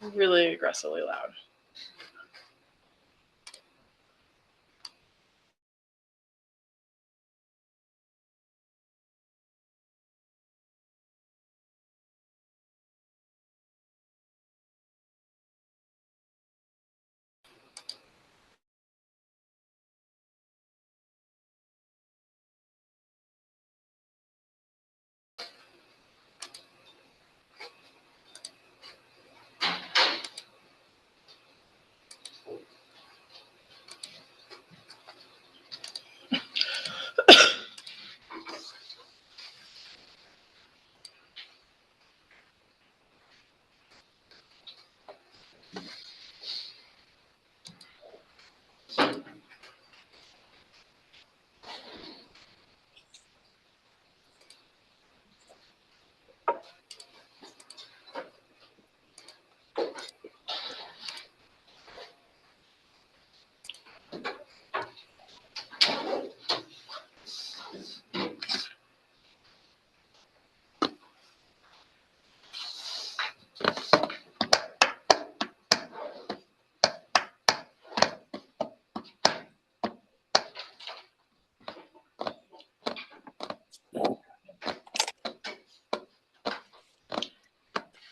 really aggressively loud.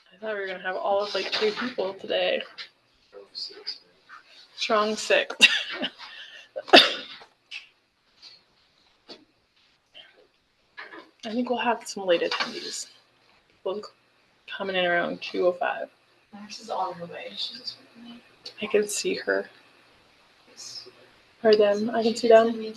I thought we were going to have all of like 3 people today. Strong 6. I think we'll have some late attendees. People coming in around 2:05. She's on her way. She's I can see her. Or them. I can see them.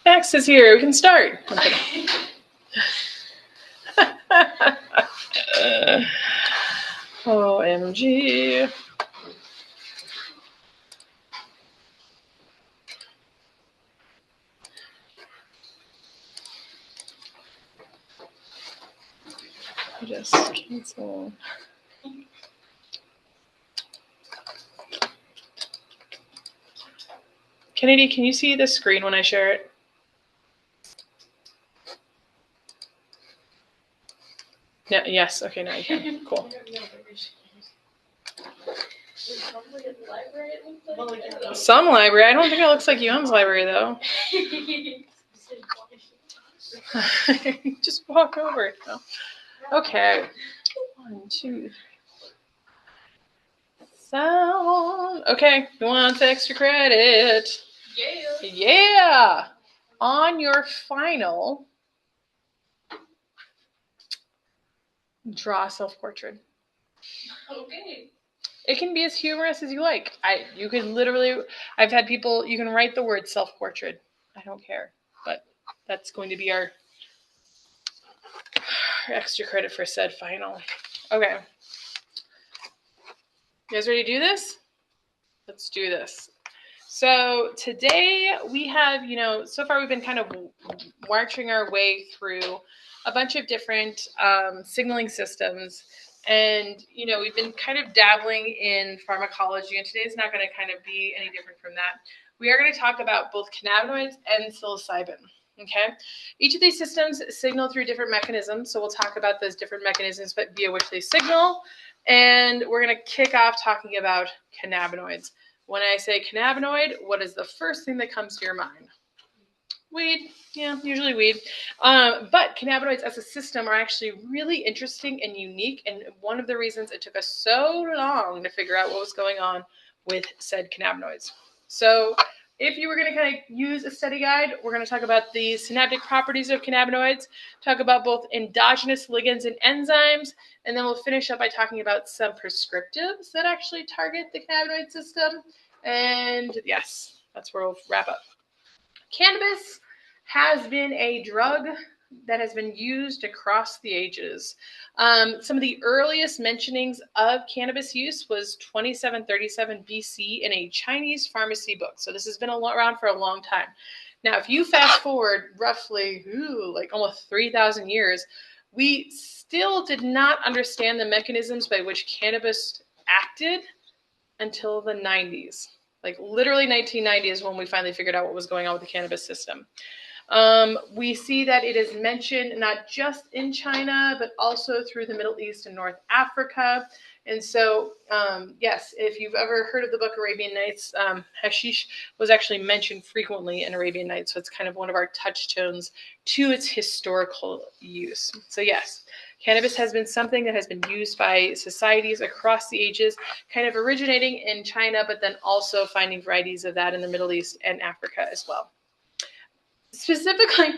Max is here. We can start. OMG. Just cancel. Kennedy, can you see the screen when I share it? Yeah, yes, okay, now you can. Cool. Some library. I don't think it looks like UM's library, though. Just walk over it, though. Okay. 1, 2, 3. Sound. Okay, who wants extra credit? Yeah. Yeah. On your final, draw a self-portrait. Okay. It can be as humorous as you like. You could literally, I've had people, you can write the word self-portrait. I don't care, but that's going to be our extra credit for said final. Okay. You guys ready to do this? Let's do this. So today we have, so far we've been kind of marching our way through a bunch of different signaling systems. And, we've been kind of dabbling in pharmacology, and today's not going to kind of be any different from that. We are going to talk about both cannabinoids and psilocybin, okay? Each of these systems signal through different mechanisms, so we'll talk about those different mechanisms via which they signal, and we're going to kick off talking about cannabinoids. When I say cannabinoid, what is the first thing that comes to your mind? Weed. Yeah, usually weed. But cannabinoids as a system are actually really interesting and unique, and one of the reasons it took us so long to figure out what was going on with said cannabinoids. So if you were going to kind of use a study guide, we're going to talk about the synaptic properties of cannabinoids, talk about both endogenous ligands and enzymes, and then we'll finish up by talking about some prescriptives that actually target the cannabinoid system. And yes, that's where we'll wrap up. Cannabis has been a drug that has been used across the ages. Some of the earliest mentionings of cannabis use was 2737 BC in a Chinese pharmacy book. So this has been around for a long time. Now, if you fast forward roughly, like almost 3,000 years, we still did not understand the mechanisms by which cannabis acted until the 90s. Like literally 1990 is when we finally figured out what was going on with the cannabis system. We see that it is mentioned not just in China, but also through the Middle East and North Africa. And so, yes, if you've ever heard of the book Arabian Nights, hashish was actually mentioned frequently in Arabian Nights. So it's kind of one of our touchstones to its historical use. So yes, cannabis has been something that has been used by societies across the ages, kind of originating in China, but then also finding varieties of that in the Middle East and Africa as well. Specifically,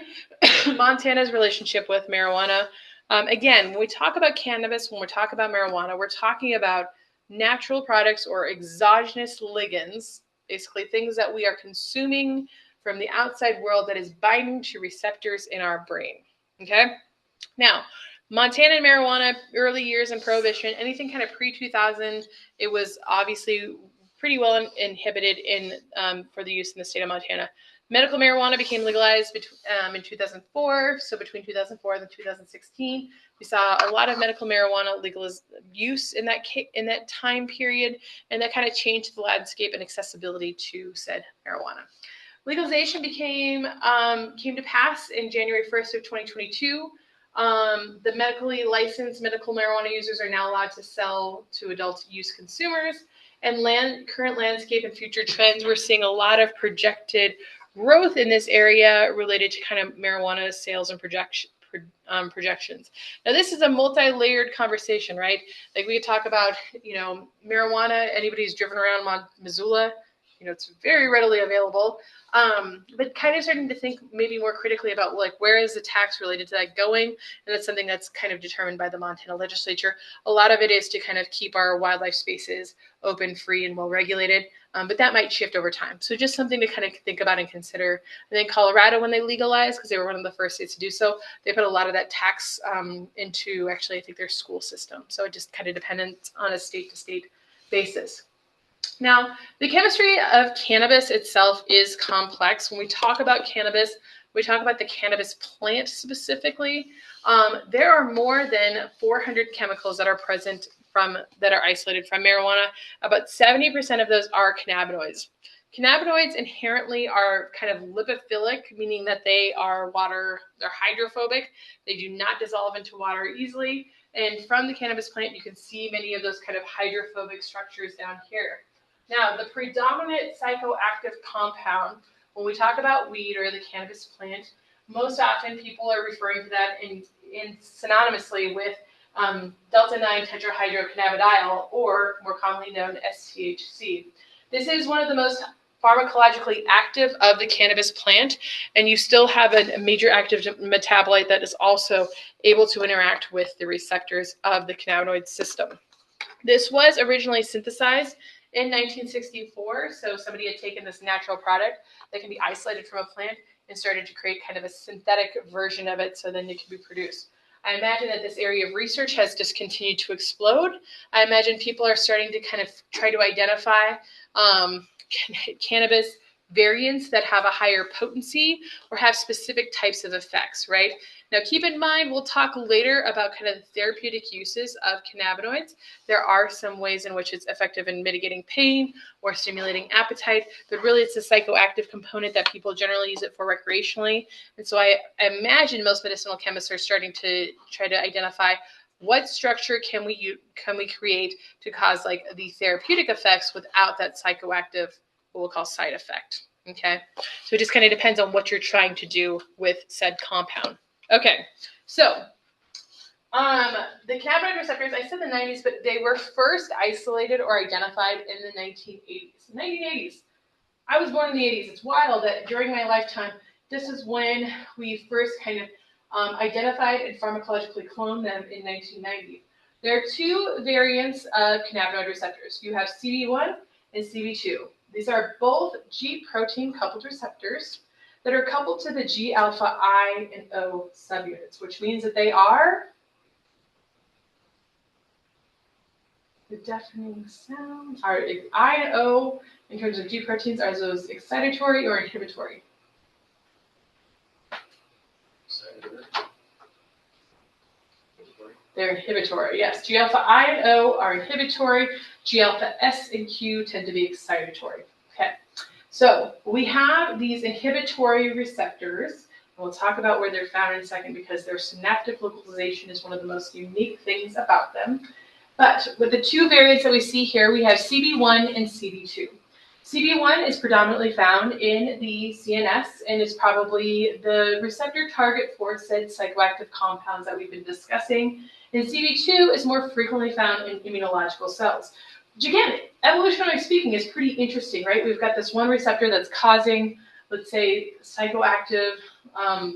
Montana's relationship with marijuana. Again, when we talk about cannabis, when we talk about marijuana, we're talking about natural products or exogenous ligands, basically things that we are consuming from the outside world that is binding to receptors in our brain. Okay? Now, Montana and marijuana, early years in Prohibition, anything kind of pre-2000, it was obviously pretty well inhibited for the use in the state of Montana. Medical marijuana became legalized in 2004. So between 2004 and 2016, we saw a lot of medical marijuana use in that time period, and that kind of changed the landscape and accessibility to said marijuana. Legalization came to pass in January 1st of 2022. The medically licensed medical marijuana users are now allowed to sell to adult use consumers. And current landscape and future trends, we're seeing a lot of projected growth in this area related to kind of marijuana sales and projections. Now, this is a multi-layered conversation, right? Like we could talk about, marijuana. Anybody who's driven around Missoula, it's very readily available. But kind of starting to think maybe more critically about like where is the tax related to that going, and that's something that's kind of determined by the Montana legislature. A lot of it is to kind of keep our wildlife spaces open, free, and well regulated, but that might shift over time. So just something to kind of think about and consider. And then Colorado, when they legalized, because they were one of the first states to do so, they put a lot of that tax into actually I think their school system. So it just kind of depends on a state-to-state basis. Now, the chemistry of cannabis itself is complex. When we talk about cannabis, we talk about the cannabis plant specifically. There are more than 400 chemicals that are present that are isolated from marijuana. About 70% of those are cannabinoids. Cannabinoids inherently are kind of lipophilic, meaning that they're hydrophobic. They do not dissolve into water easily. And from the cannabis plant, you can see many of those kind of hydrophobic structures down here. Now, the predominant psychoactive compound, when we talk about weed or the cannabis plant, most often people are referring to that in synonymously with delta-9 tetrahydrocannabidiol, or more commonly known as THC. This is one of the most pharmacologically active of the cannabis plant, and you still have a major active metabolite that is also able to interact with the receptors of the cannabinoid system. This was originally synthesized in 1964, so somebody had taken this natural product that can be isolated from a plant and started to create kind of a synthetic version of it so then it can be produced. I imagine that this area of research has just continued to explode. I imagine people are starting to kind of try to identify cannabis variants that have a higher potency or have specific types of effects, right? Now, keep in mind, we'll talk later about kind of the therapeutic uses of cannabinoids. There are some ways in which it's effective in mitigating pain or stimulating appetite, but really it's a psychoactive component that people generally use it for recreationally. And so I imagine most medicinal chemists are starting to try to identify what structure can we create to cause like the therapeutic effects without that psychoactive, what we'll call side effect. Okay, so it just kind of depends on what you're trying to do with said compound. Okay, so the cannabinoid receptors, I said the 90s, but they were first isolated or identified in the 1980s. 1980s. I was born in the 80s. It's wild that during my lifetime, this is when we first kind of identified and pharmacologically cloned them in 1990. There are two variants of cannabinoid receptors. You have CB1 and CB2. These are both G protein coupled receptors that are coupled to the G alpha I and O subunits, which means that they are the deafening sound. Are I and O in terms of G proteins, are those excitatory or inhibitory? They're inhibitory, yes. G alpha I and O are inhibitory. G alpha S and Q tend to be excitatory. Okay, so we have these inhibitory receptors, and we'll talk about where they're found in a second because their synaptic localization is one of the most unique things about them. But with the two variants that we see here, we have CB1 and CB2. CB1 is predominantly found in the CNS and is probably the receptor target for said psychoactive compounds that we've been discussing. And CB2 is more frequently found in immunological cells, which again, evolutionarily speaking, is pretty interesting, right? We've got this one receptor that's causing, let's say, psychoactive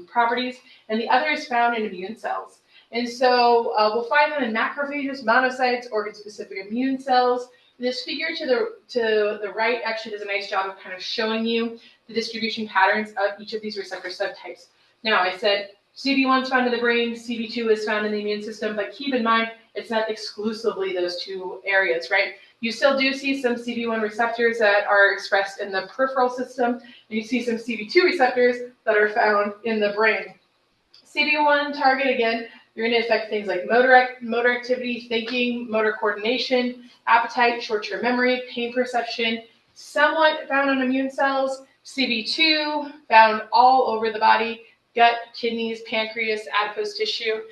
properties, and the other is found in immune cells. And so we'll find them in macrophages, monocytes, organ-specific immune cells. This figure to the right actually does a nice job of kind of showing you the distribution patterns of each of these receptor subtypes. Now, I said CB1 is found in the brain, CB2 is found in the immune system, but keep in mind, it's not exclusively those two areas, right? You still do see some CB1 receptors that are expressed in the peripheral system, and you see some CB2 receptors that are found in the brain. CB1 target, again, you're going to affect things like motor activity, thinking, motor coordination, appetite, short-term memory, pain perception, somewhat found on immune cells. CB2 found all over the body, gut, kidneys, pancreas, adipose tissue.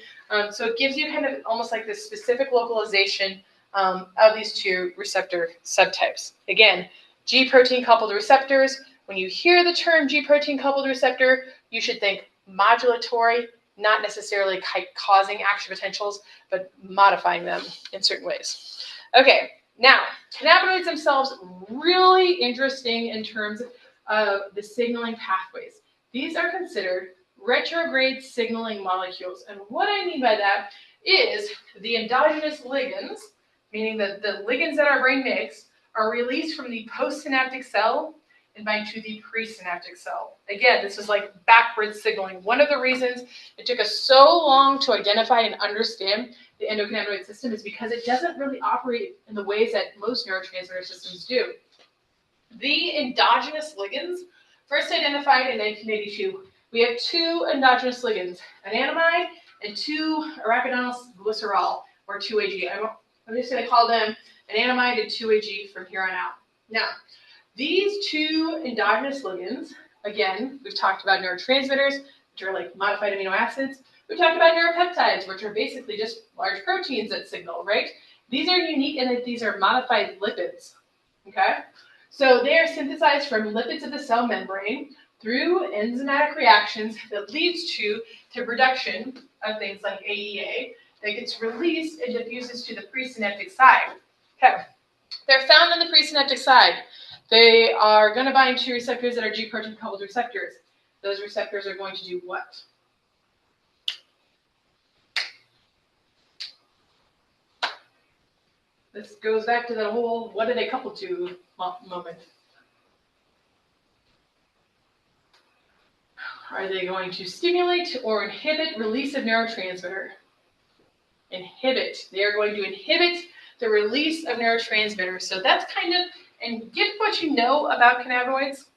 So it gives you kind of almost like this specific localization of these two receptor subtypes. Again, G protein coupled receptors. When you hear the term G protein coupled receptor, you should think modulatory, not necessarily causing action potentials, but modifying them in certain ways. Okay, now, cannabinoids themselves, really interesting in terms of the signaling pathways. These are considered retrograde signaling molecules. And what I mean by that is the endogenous ligands, meaning that the ligands that our brain makes, are released from the postsynaptic cell and bind to the presynaptic cell. Again, this is like backwards signaling. One of the reasons it took us so long to identify and understand the endocannabinoid system is because it doesn't really operate in the ways that most neurotransmitter systems do. The endogenous ligands, first identified in 1982, we have two endogenous ligands, anandamide and 2-arachidonylglycerol, or 2-AG. I'm just going to call them anandamide and 2-AG from here on out. Now, these two endogenous ligands, again, we've talked about neurotransmitters, which are like modified amino acids. We've talked about neuropeptides, which are basically just large proteins that signal, right? These are unique in that these are modified lipids, okay? So they are synthesized from lipids of the cell membrane through enzymatic reactions that leads to the production of things like AEA that gets released and diffuses to the presynaptic side. Okay, they're found on the presynaptic side. They are going to bind to receptors that are G protein coupled receptors. Those receptors are going to do what? This goes back to the whole what do they couple to moment. Are they going to stimulate or inhibit release of neurotransmitter? Inhibit. They are going to inhibit the release of neurotransmitters. So that's kind of, and given what you know about cannabinoids,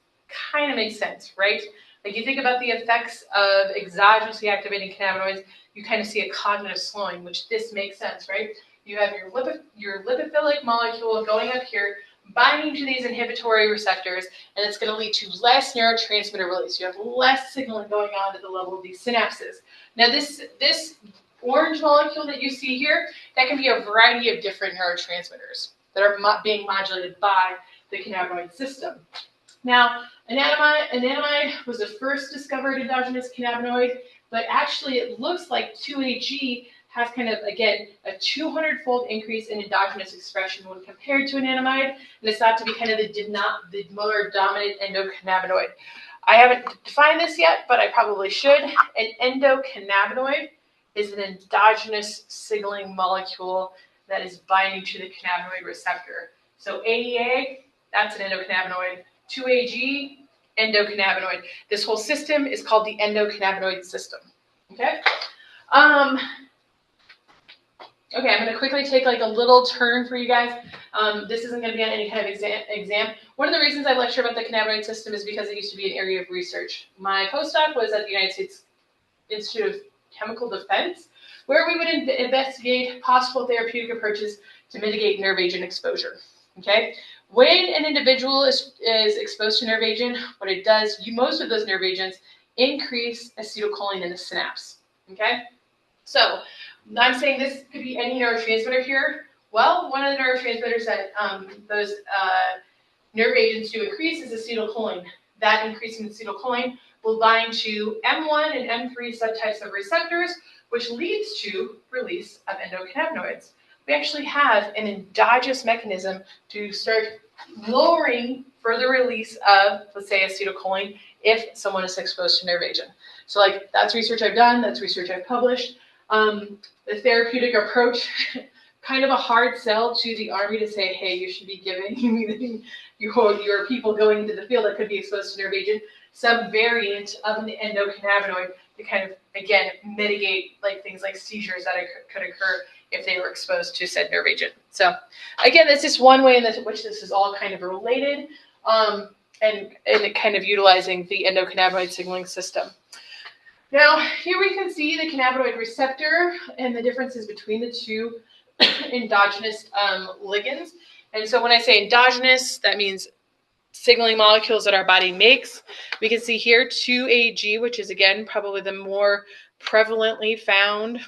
kind of makes sense, right? Like you think about the effects of exogenously activating cannabinoids, you kind of see a cognitive slowing, which this makes sense, right? You have your lipophilic molecule going up here, binding to these inhibitory receptors, and it's going to lead to less neurotransmitter release. You have less signaling going on at the level of these synapses. Now, this orange molecule that you see here, that can be a variety of different neurotransmitters that are being modulated by the cannabinoid system. Now, anandamide was the first discovered endogenous cannabinoid, but actually it looks like 2-AG has kind of, again, a 200-fold increase in endogenous expression when compared to anandamide, and it's thought to be kind of the more dominant endocannabinoid. I haven't defined this yet, but I probably should. An endocannabinoid is an endogenous signaling molecule that is binding to the cannabinoid receptor. So AEA That's an endocannabinoid. 2-AG, endocannabinoid. This whole system is called the endocannabinoid system. Okay? Okay, I'm going to quickly take like a little turn for you guys. This isn't going to be on any kind of exam. One of the reasons I lecture about the cannabinoid system is because it used to be an area of research. My postdoc was at the United States Institute of Chemical Defense, where we would investigate possible therapeutic approaches to mitigate nerve agent exposure. Okay, when an individual is exposed to nerve agent, what it does, most of those nerve agents increase acetylcholine in the synapse. Okay, so I'm saying this could be any neurotransmitter here. Well, one of the neurotransmitters that those nerve agents do increase is acetylcholine. That increase in acetylcholine will bind to M1 and M3 subtypes of receptors, which leads to release of endocannabinoids. We actually have an endogenous mechanism to start lowering further release of, let's say, acetylcholine if someone is exposed to nerve agent. So like that's research I've done, that's research I've published. The therapeutic approach, kind of a hard sell to the Army to say, hey, you should be giving your people going into the field that could be exposed to nerve agent some variant of an endocannabinoid to kind of, again, mitigate like things like seizures that could occur if they were exposed to said nerve agent. So again, that's just one way in which this is all kind of related and kind of utilizing the endocannabinoid signaling system. Now, here we can see the cannabinoid receptor and the differences between the two endogenous ligands. And so when I say endogenous, that means signaling molecules that our body makes. We can see here 2-AG, which is, again, probably the more prevalently found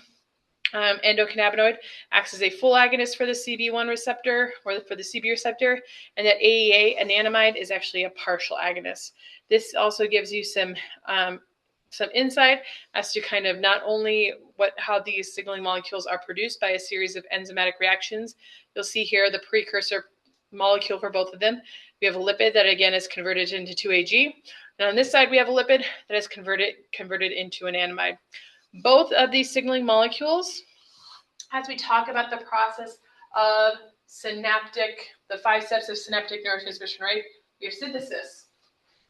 endocannabinoid, acts as a full agonist for the CB1 receptor or for the CB receptor, and that AEA, anandamide, is actually a partial agonist. This also gives you some insight as to kind of not only how these signaling molecules are produced by a series of enzymatic reactions. You'll see here the precursor molecule for both of them. We have a lipid that again is converted into 2-AG. And on this side we have a lipid that is converted into an anandamide. Both of these signaling molecules, as we talk about the process of the 5 steps of synaptic neurotransmission, right? We have synthesis.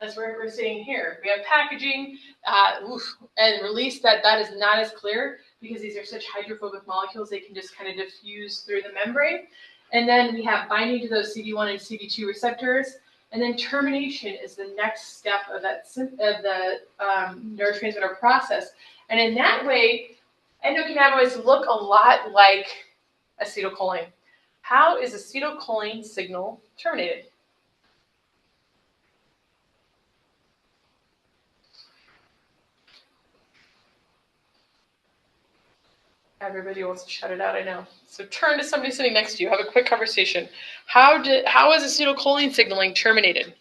That's what we're seeing here. We have packaging and release that is not as clear because these are such hydrophobic molecules, they can just kind of diffuse through the membrane. And then we have binding to those CB1 and CB2 receptors. And then termination is the next step of the neurotransmitter process. And in that way, endocannabinoids look a lot like acetylcholine. How is acetylcholine signal terminated? Everybody wants to shut it out, I know. So turn to somebody sitting next to you. Have a quick conversation. How is acetylcholine signaling terminated?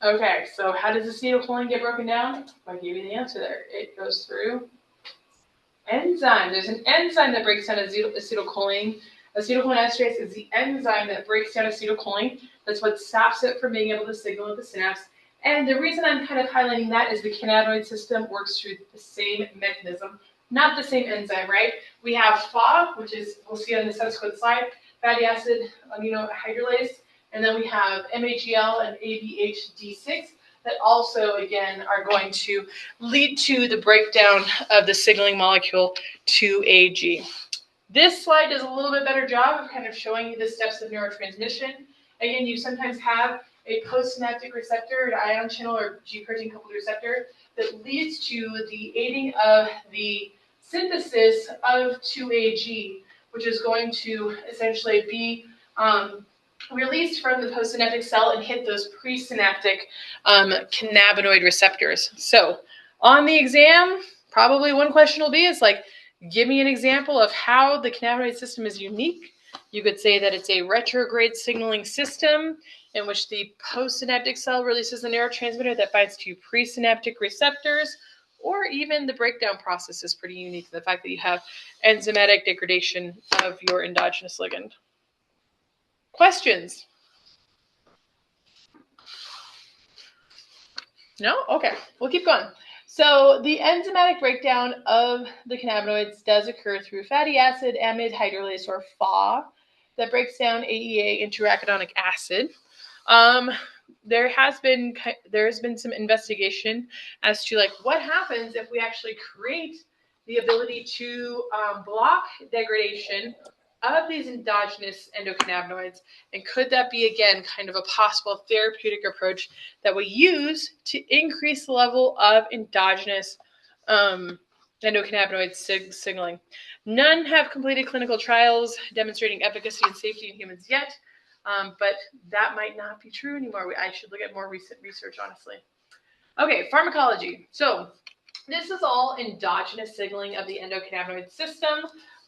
Okay, so how does acetylcholine get broken down? I gave you the answer there. It goes through enzyme. There's an enzyme that breaks down acetylcholine. Acetylcholine esterase is the enzyme that breaks down acetylcholine. That's what stops it from being able to signal at the synapse. And the reason I'm kind of highlighting that is the cannabinoid system works through the same mechanism, not the same enzyme, right? We have FA, which is, we'll see on the subsequent slide, fatty acid amino hydrolase. And then we have MAGL and ABHD6 that also, again, are going to lead to the breakdown of the signaling molecule 2-AG. This slide does a little bit better job of kind of showing you the steps of neurotransmission. Again, you sometimes have a postsynaptic receptor, an ion channel or G-protein coupled receptor that leads to the aiding of the synthesis of 2-AG, which is going to essentially be released from the postsynaptic cell and hit those presynaptic cannabinoid receptors. So on the exam, probably one question will be, is like, give me an example of how the cannabinoid system is unique You could say that it's a retrograde signaling system in which the postsynaptic cell releases a neurotransmitter that binds to presynaptic receptors, or even the breakdown process is pretty unique. The fact that you have enzymatic degradation of your endogenous ligand. Questions? No? Okay, we'll keep going. So the enzymatic breakdown of the cannabinoids does occur through fatty acid amide hydrolase, or FAH, that breaks down AEA into arachidonic acid. There has been some investigation as to what happens if we actually create the ability to block degradation of these endogenous endocannabinoids, and could that be again kind of a possible therapeutic approach that we use to increase the level of endogenous endocannabinoid signaling. None have completed clinical trials demonstrating efficacy and safety in humans yet, but that might not be true anymore. I should look at more recent research, honestly. Okay, pharmacology. So this is all endogenous signaling of the endocannabinoid system.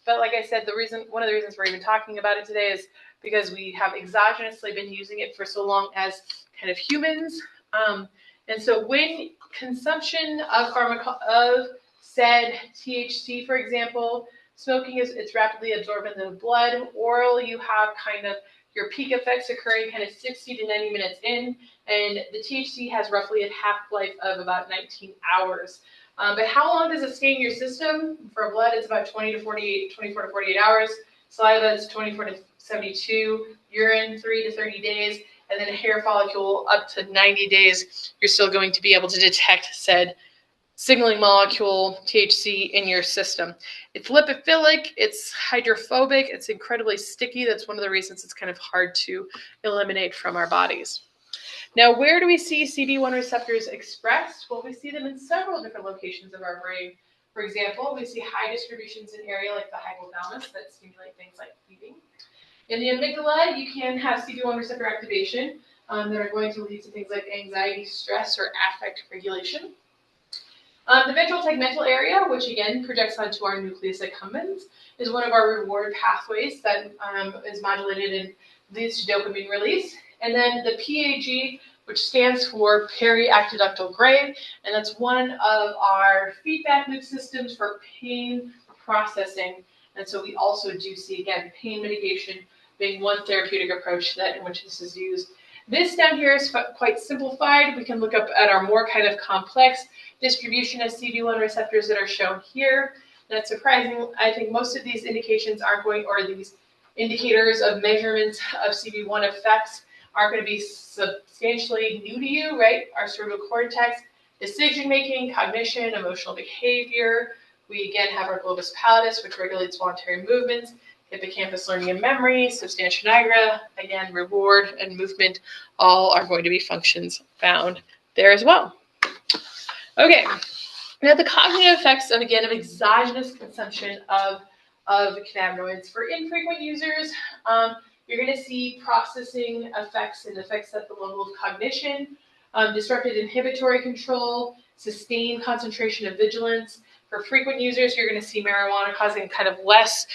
But like I said, one of the reasons we're even talking about it today is because we have exogenously been using it for so long as kind of humans. And so when consumption of said THC, for example, smoking it's rapidly absorbed into the blood. Oral, you have kind of your peak effects occurring kind of 60 to 90 minutes in, and the THC has roughly a half-life of about 19 hours. But how long does it stay in your system? For blood, it's about 24 to 48 hours. Saliva is 24 to 72. Urine, 3 to 30 days. And then a hair follicle, up to 90 days, you're still going to be able to detect said signaling molecule, THC, in your system. It's lipophilic, it's hydrophobic, it's incredibly sticky. That's one of the reasons it's kind of hard to eliminate from our bodies. Now, where do we see CB1 receptors expressed? Well, we see them in several different locations of our brain. For example, we see high distributions in area like the hypothalamus that stimulate things like feeding. In the amygdala, you can have CB1 receptor activation that are going to lead to things like anxiety, stress, or affect regulation. The ventral tegmental area, which again projects onto our nucleus accumbens, is one of our reward pathways that is modulated and leads to dopamine release. And then the PAG, which stands for periaqueductal gray, and that's one of our feedback loop systems for pain processing. And so we also do see, again, pain mitigation being one therapeutic approach in which this is used. This down here is quite simplified. We can look up at our more kind of complex distribution of CB1 receptors that are shown here. That's surprising. I think most of these indications these indicators of measurements of CB1 effects aren't going to be substantially new to you, right? Our cerebral cortex, decision-making, cognition, emotional behavior. We again have our globus pallidus, which regulates voluntary movements, hippocampus learning and memory, substantia nigra, again, reward and movement, all are going to be functions found there as well. Okay, now the cognitive effects of exogenous consumption of cannabinoids. For infrequent users, you're going to see processing effects and effects at the level of cognition, disrupted inhibitory control, sustained concentration of vigilance. For frequent users, you're going to see marijuana causing kind of less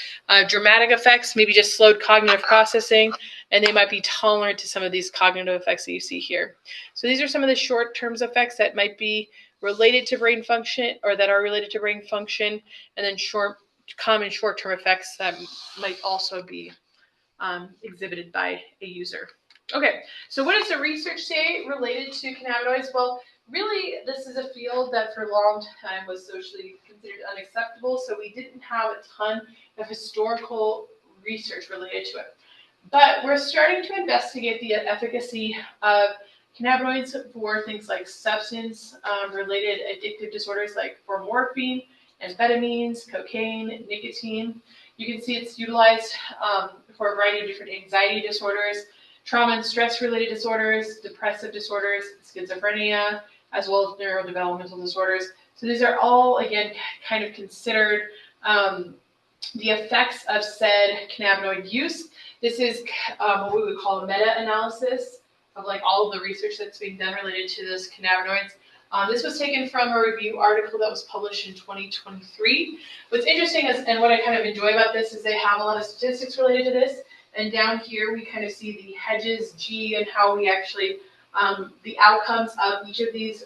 dramatic effects, maybe just slowed cognitive processing, and they might be tolerant to some of these cognitive effects that you see here. So these are some of the short-term effects that might be related to brain function, or that are related to brain function, and then common short-term effects that might also be exhibited by a user. Okay, so what does the research say related to cannabinoids? Well, really, this is a field that for a long time was socially considered unacceptable, so we didn't have a ton of historical research related to it. But we're starting to investigate the efficacy of cannabinoids for things like substance-related addictive disorders like for morphine, amphetamines, cocaine, nicotine. You can see it's utilized for a variety of different anxiety disorders, trauma and stress-related disorders, depressive disorders, schizophrenia, as well as neurodevelopmental disorders. So these are all, again, kind of considered the effects of said cannabinoid use. This is what we would call a meta-analysis of all of the research that's being done related to this cannabinoids. This was taken from a review article that was published in 2023. What's interesting is, and what I kind of enjoy about this, is they have a lot of statistics related to this. And down here, we kind of see the Hedges G and how we actually, the outcomes of each of these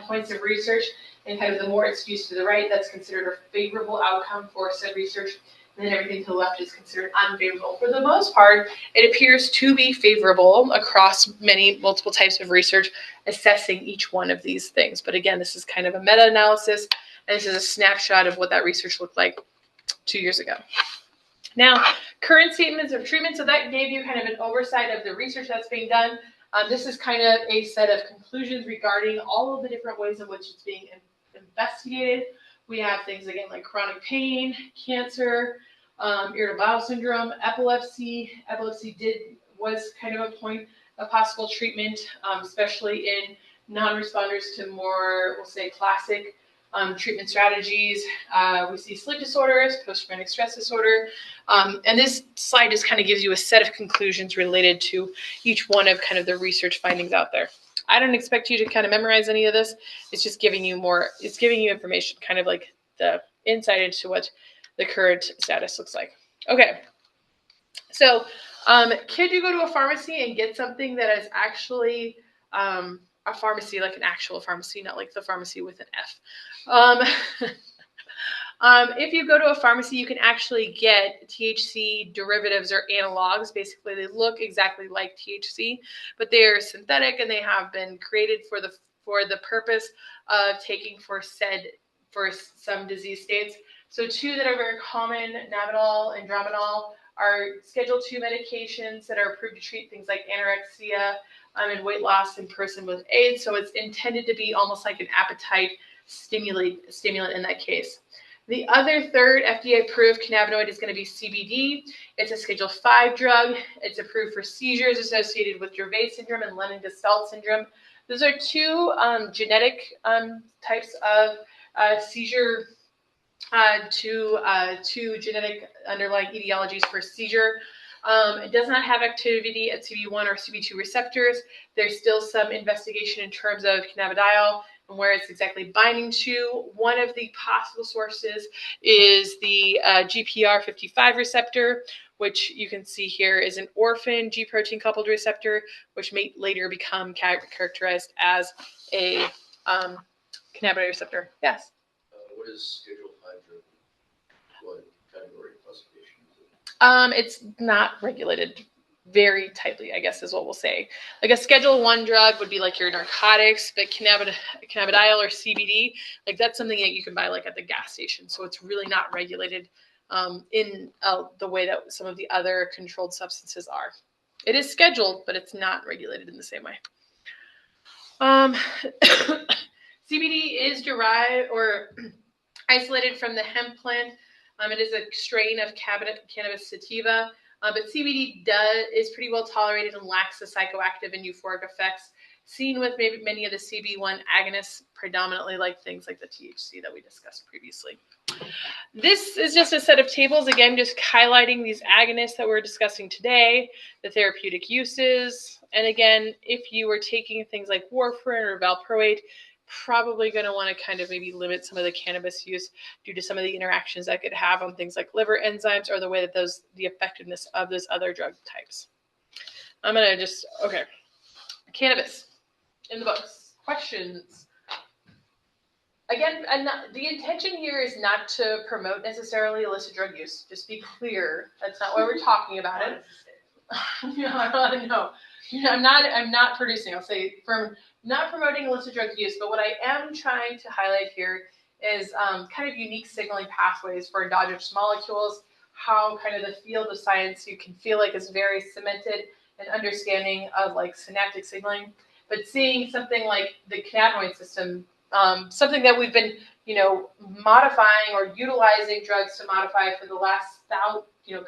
points of research, and kind of the more it's skewed to the right, that's considered a favorable outcome for said research, and then everything to the left is considered unfavorable. For the most part, it appears to be favorable across multiple types of research, assessing each one of these things. But again, this is kind of a meta-analysis, and this is a snapshot of what that research looked like 2 years ago. Now, current statements of treatment, so that gave you kind of an oversight of the research that's being done. This is kind of a set of conclusions regarding all of the different ways in which it's being investigated. We have things, again, like chronic pain, cancer, irritable bowel syndrome, epilepsy. Epilepsy was kind of a point of possible treatment, especially in non-responders to more, we'll say, classic treatment strategies. We see sleep disorders, post-traumatic stress disorder, and this slide just kind of gives you a set of conclusions related to each one of kind of the research findings out there. I don't expect you to kind of memorize any of this. It's just giving you it's giving you information, kind of like the insight into what the current status looks like. Okay, so could you go to a pharmacy and get something that is actually a pharmacy, like an actual pharmacy, not like the pharmacy with an F. If you go to a pharmacy, you can actually get THC derivatives or analogs. Basically, they look exactly like THC, but they are synthetic and they have been created for the purpose of taking for some disease states. So two that are very common, Navidol and Dramamine, are Schedule II medications that are approved to treat things like anorexia and weight loss in person with AIDS. So it's intended to be almost like an appetite stimulant in that case. The other third FDA-approved cannabinoid is going to be CBD. It's a Schedule V drug. It's approved for seizures associated with Dravet syndrome and Lennon-Gestalt syndrome. Those are two genetic types of seizure, two genetic underlying etiologies for seizure. It does not have activity at CB1 or CB2 receptors. There's still some investigation in terms of cannabidiol and where it's exactly binding to. One of the possible sources is the GPR55 receptor, which you can see here is an orphan G protein coupled receptor, which may later become characterized as a cannabinoid receptor. Yes? What is Schedule 5 drug? What category classification is it? It's not regulated very tightly, I guess is what we'll say. Like a Schedule 1 drug would be like your narcotics, but cannabidiol or CBD, like that's something that you can buy like at the gas station. So it's really not regulated in the way that some of the other controlled substances are. It is scheduled, but it's not regulated in the same way. CBD is derived or isolated from the hemp plant. It is a strain of cannabis sativa, but CBD is pretty well tolerated and lacks the psychoactive and euphoric effects seen with maybe many of the CB1 agonists, predominantly like things like the THC that we discussed previously. This is just a set of tables, again, just highlighting these agonists that we're discussing today, the therapeutic uses, and again, if you were taking things like warfarin or valproate, probably going to want to kind of maybe limit some of the cannabis use due to some of the interactions that could have on things like liver enzymes or the way that the effectiveness of those other drug types. I'm going to just, okay. Cannabis in the books. Questions? Again, the intention here is not to promote necessarily illicit drug use. Just be clear. That's not why we're talking about it. No. I'm not producing. I'll say from not promoting illicit drug use, but what I am trying to highlight here is kind of unique signaling pathways for endogenous molecules, how kind of the field of science you can feel like is very cemented and understanding of like synaptic signaling, but seeing something like the cannabinoid system, something that we've been, modifying or utilizing drugs to modify for the last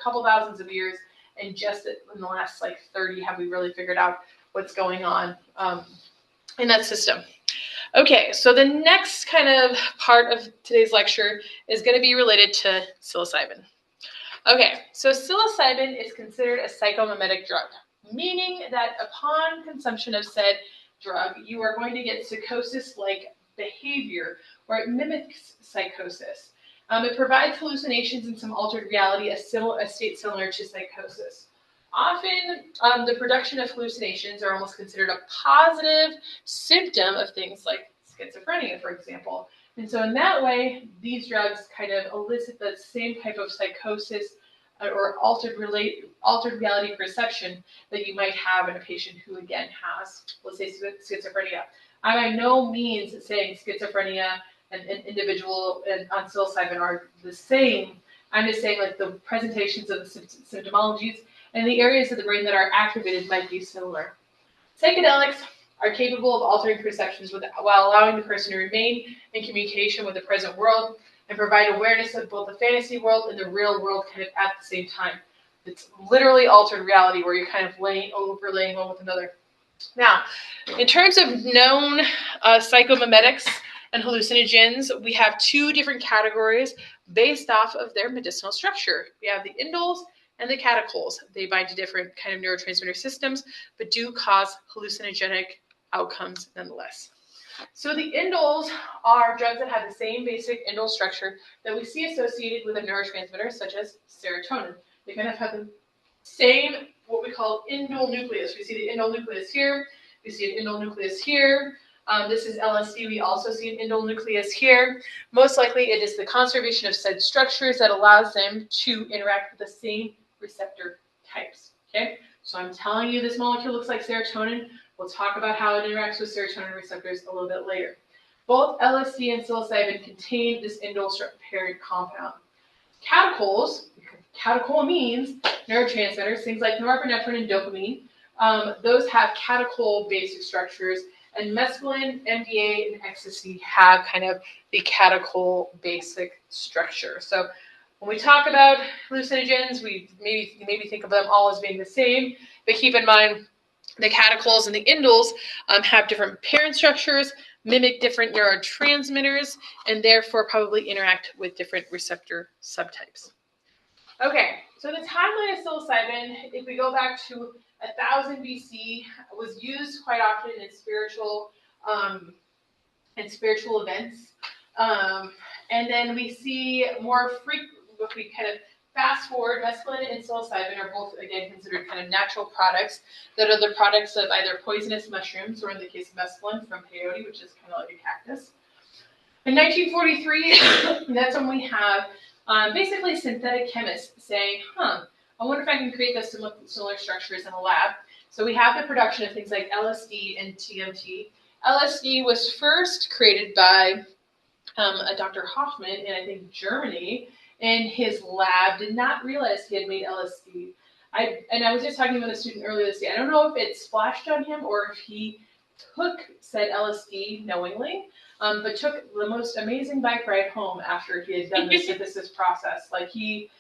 couple thousands of years, and just in the last 30 have we really figured out what's going on in that system. Okay, so the next kind of part of today's lecture is going to be related to psilocybin. Okay, so psilocybin is considered a psychomimetic drug, meaning that upon consumption of said drug, you are going to get psychosis-like behavior, where it mimics psychosis. It provides hallucinations and some altered reality, a state similar to psychosis. Often, the production of hallucinations are almost considered a positive symptom of things like schizophrenia, for example. And so in that way, these drugs kind of elicit the same type of psychosis or altered reality perception that you might have in a patient who, again, has, let's say, schizophrenia. I'm by no means saying schizophrenia and an individual on psilocybin are the same. I'm just saying like the presentations of the symptomologies and the areas of the brain that are activated might be similar. Psychedelics are capable of altering perceptions while allowing the person to remain in communication with the present world and provide awareness of both the fantasy world and the real world kind of at the same time. It's literally altered reality where you're kind of overlaying one with another. Now, in terms of known psychomimetics and hallucinogens, we have two different categories based off of their medicinal structure. We have the indoles and the catechols. They bind to different kind of neurotransmitter systems, but do cause hallucinogenic outcomes nonetheless. So the indoles are drugs that have the same basic indole structure that we see associated with a neurotransmitter such as serotonin. They kind of have the same, what we call indole nucleus. We see the indole nucleus here. We see an indole nucleus here. This is LSD. We also see an indole nucleus here. Most likely it is the conservation of said structures that allows them to interact with the same receptor types. Okay, so I'm telling you this molecule looks like serotonin. We'll talk about how it interacts with serotonin receptors a little bit later. Both LSD and psilocybin contain this indole parent compound. Catechols, catecholamines, neurotransmitters, things like norepinephrine and dopamine, those have catechol basic structures, and mescaline, MDA, and ecstasy have kind of the catechol basic structure. So when we talk about hallucinogens, we maybe think of them all as being the same, but keep in mind the catechols and the indoles have different parent structures, mimic different neurotransmitters, and therefore probably interact with different receptor subtypes. Okay, so the timeline of psilocybin, if we go back to 1000 BC, was used quite often in spiritual events. And then we see more frequent, if we kind of fast forward, mescaline and psilocybin are both, again, considered kind of natural products that are the products of either poisonous mushrooms, or in the case of mescaline, from peyote, which is kind of like a cactus. In 1943, that's when we have basically synthetic chemists saying, I wonder if I can create those similar structures in a lab. So we have the production of things like LSD and TMT. LSD was first created by a Dr. Hoffman in, I think, Germany, in his lab. Did not realize he had made LSD. I was just talking with a student earlier this day. I don't know if it splashed on him or if he took said LSD knowingly, but took the most amazing bike ride home after he had done the synthesis process. Like he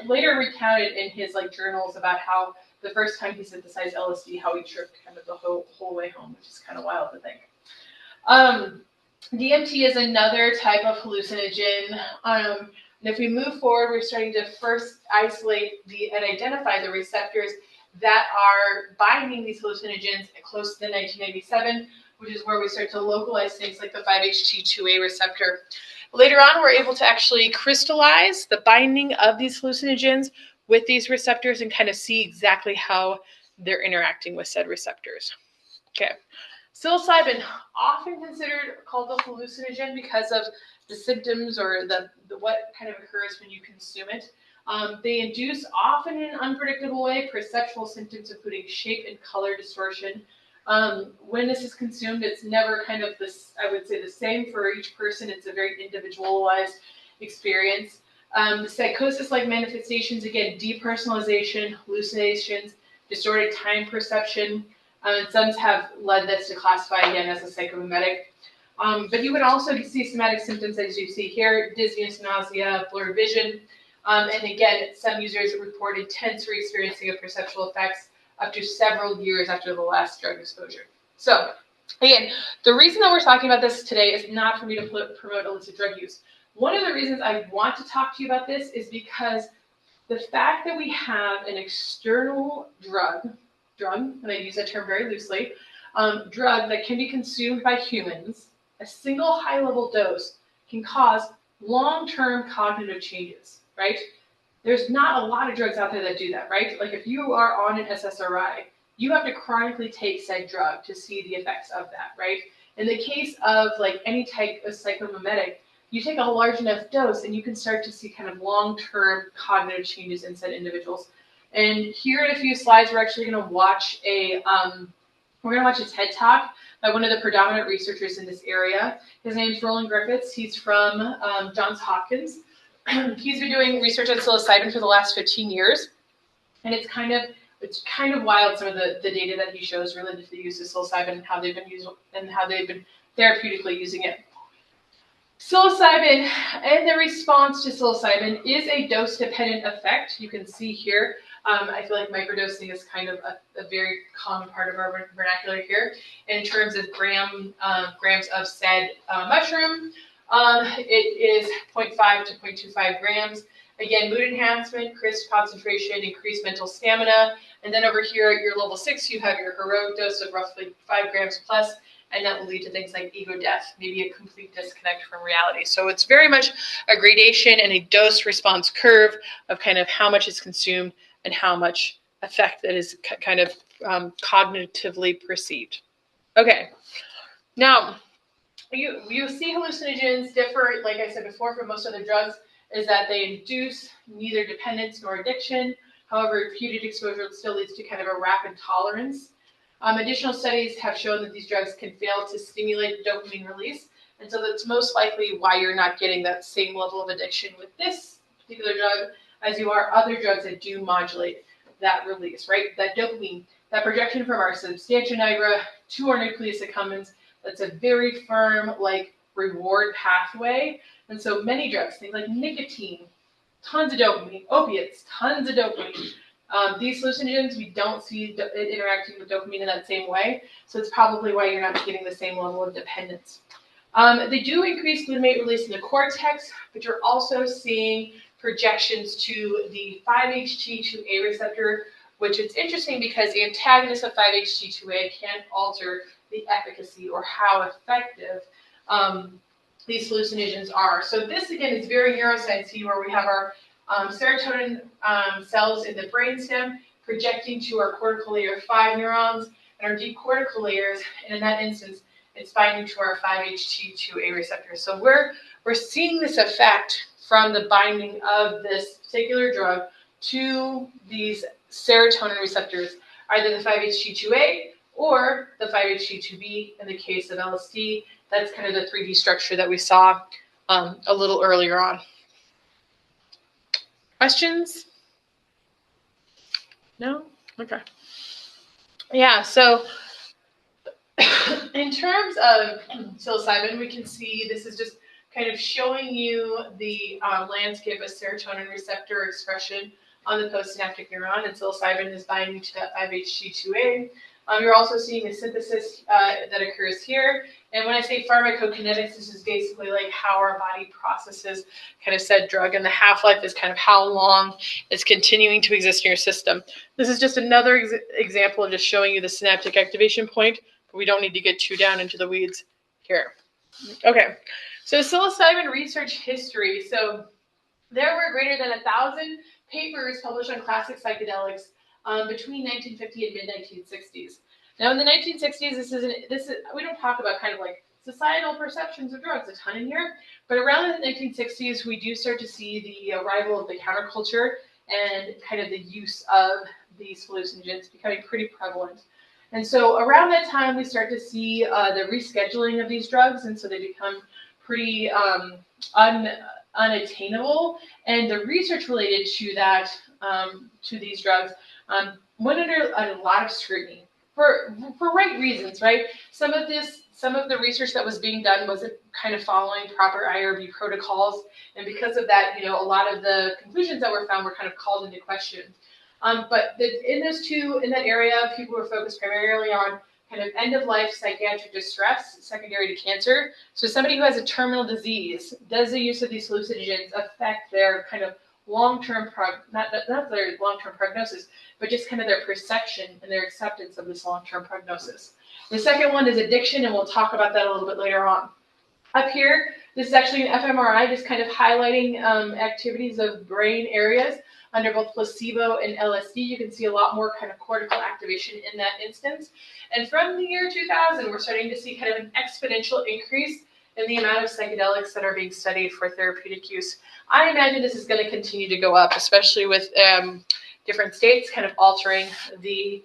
later recounted in his journals about how the first time he synthesized LSD, how he tripped kind of the whole way home, which is kind of wild to think. DMT is another type of hallucinogen. And if we move forward, we're starting to first isolate and identify the receptors that are binding these hallucinogens close to the 1997, which is where we start to localize things like the 5-HT2A receptor. Later on, we're able to actually crystallize the binding of these hallucinogens with these receptors and kind of see exactly how they're interacting with said receptors. Okay. Psilocybin, often called a hallucinogen because of the symptoms or the what kind of occurs when you consume it. They induce, often in an unpredictable way, perceptual symptoms including shape and color distortion. When this is consumed, it's never kind of this, I would say, the same for each person. It's a very individualized experience. The psychosis-like manifestations, again, depersonalization, hallucinations, distorted time perception, and some have led this to classify again as a psychomimetic. But you would also see somatic symptoms as you see here: dizziness, nausea, blurred vision. And again, some users reported tense re-experiencing of perceptual effects up to several years after the last drug exposure. So, again, the reason that we're talking about this today is not for me to promote illicit drug use. One of the reasons I want to talk to you about this is because the fact that we have an external drug, and I use that term very loosely, drug that can be consumed by humans, a single high-level dose can cause long-term cognitive changes, right? There's not a lot of drugs out there that do that, right? Like if you are on an SSRI, you have to chronically take said drug to see the effects of that, right? In the case of like any type of psychomimetic, you take a large enough dose and you can start to see kind of long-term cognitive changes in said individuals. And here in a few slides, we're actually going to watch a TED Talk by one of the predominant researchers in this area. His name's Roland Griffiths. He's from Johns Hopkins. He's been doing research on psilocybin for the last 15 years, and it's kind of wild, some of the data that he shows related to the use of psilocybin and how they've been therapeutically using it. Psilocybin and the response to psilocybin is a dose-dependent effect. You can see here, I feel like microdosing is kind of a very common part of our vernacular here. In terms of grams of said mushroom, it is 0.5 to 0.25 grams. Again, mood enhancement, crisp concentration, increased mental stamina. And then over here at your level 6, you have your heroic dose of roughly 5 grams plus, and that will lead to things like ego death, maybe a complete disconnect from reality. So it's very much a gradation and a dose response curve of kind of how much is consumed and how much effect that is kind of cognitively perceived. Okay, now you see hallucinogens differ, like I said before, from most other drugs, is that they induce neither dependence nor addiction. However, repeated exposure still leads to kind of a rapid tolerance. Additional studies have shown that these drugs can fail to stimulate dopamine release, and so that's most likely why you're not getting that same level of addiction with this particular drug as you are other drugs that do modulate that release, right? That dopamine, that projection from our substantia nigra to our nucleus accumbens, that's a very firm, like, reward pathway. And so many drugs, things like nicotine, tons of dopamine, opiates, tons of dopamine. These hallucinogens, we don't see it interacting with dopamine in that same way, so it's probably why you're not getting the same level of dependence. They do increase glutamate release in the cortex, but you're also seeing projections to the 5-HT2A receptor, which is interesting because the antagonists of 5-HT2A can alter the efficacy or how effective these hallucinogens are. So this, again, is very neuroscience-y, where we have our serotonin cells in the brainstem projecting to our cortical layer 5 neurons and our deep cortical layers, and in that instance, it's binding to our 5-HT2A receptor. So we're seeing this effect from the binding of this particular drug to these serotonin receptors, either the 5-HT2A or the 5-HT2B in the case of LSD. That's kind of the 3D structure that we saw a little earlier on. Questions? No? Okay. Yeah, so in terms of psilocybin, we can see this is just kind of showing you the landscape of serotonin receptor expression on the postsynaptic neuron, and psilocybin is binding to that 5-HT2A. You're also seeing a synthesis that occurs here. And when I say pharmacokinetics, this is basically like how our body processes kind of said drug, and the half-life is kind of how long it's continuing to exist in your system. This is just another example of just showing you the synaptic activation point, but we don't need to get too down into the weeds here. Okay, so psilocybin research history. So there were greater than 1,000 papers published on classic psychedelics between 1950 and mid-1960s. Now, in the 1960s, this is we don't talk about kind of like societal perceptions of drugs a ton in here, but around the 1960s, we do start to see the arrival of the counterculture and kind of the use of these hallucinogens becoming pretty prevalent. And so around that time, we start to see the rescheduling of these drugs, and so they become pretty unattainable. And the research related to that, to these drugs, went under a lot of scrutiny for right reasons, right? Some of the research that was being done wasn't kind of following proper IRB protocols, and because of that, a lot of the conclusions that were found were kind of called into question. But in that area, people were focused primarily on kind of end-of-life psychiatric distress secondary to cancer. So somebody who has a terminal disease, does the use of these hallucinogens affect their kind of long-term, not their long-term prognosis, but just kind of their perception and their acceptance of this long-term prognosis. The second one is addiction, and we'll talk about that a little bit later on. Up here, this is actually an fMRI, just kind of highlighting activities of brain areas. under both placebo and LSD, you can see a lot more kind of cortical activation in that instance. And from the year 2000, we're starting to see kind of an exponential increase in the amount of psychedelics that are being studied for therapeutic use. I imagine this is going to continue to go up, especially with different states kind of altering the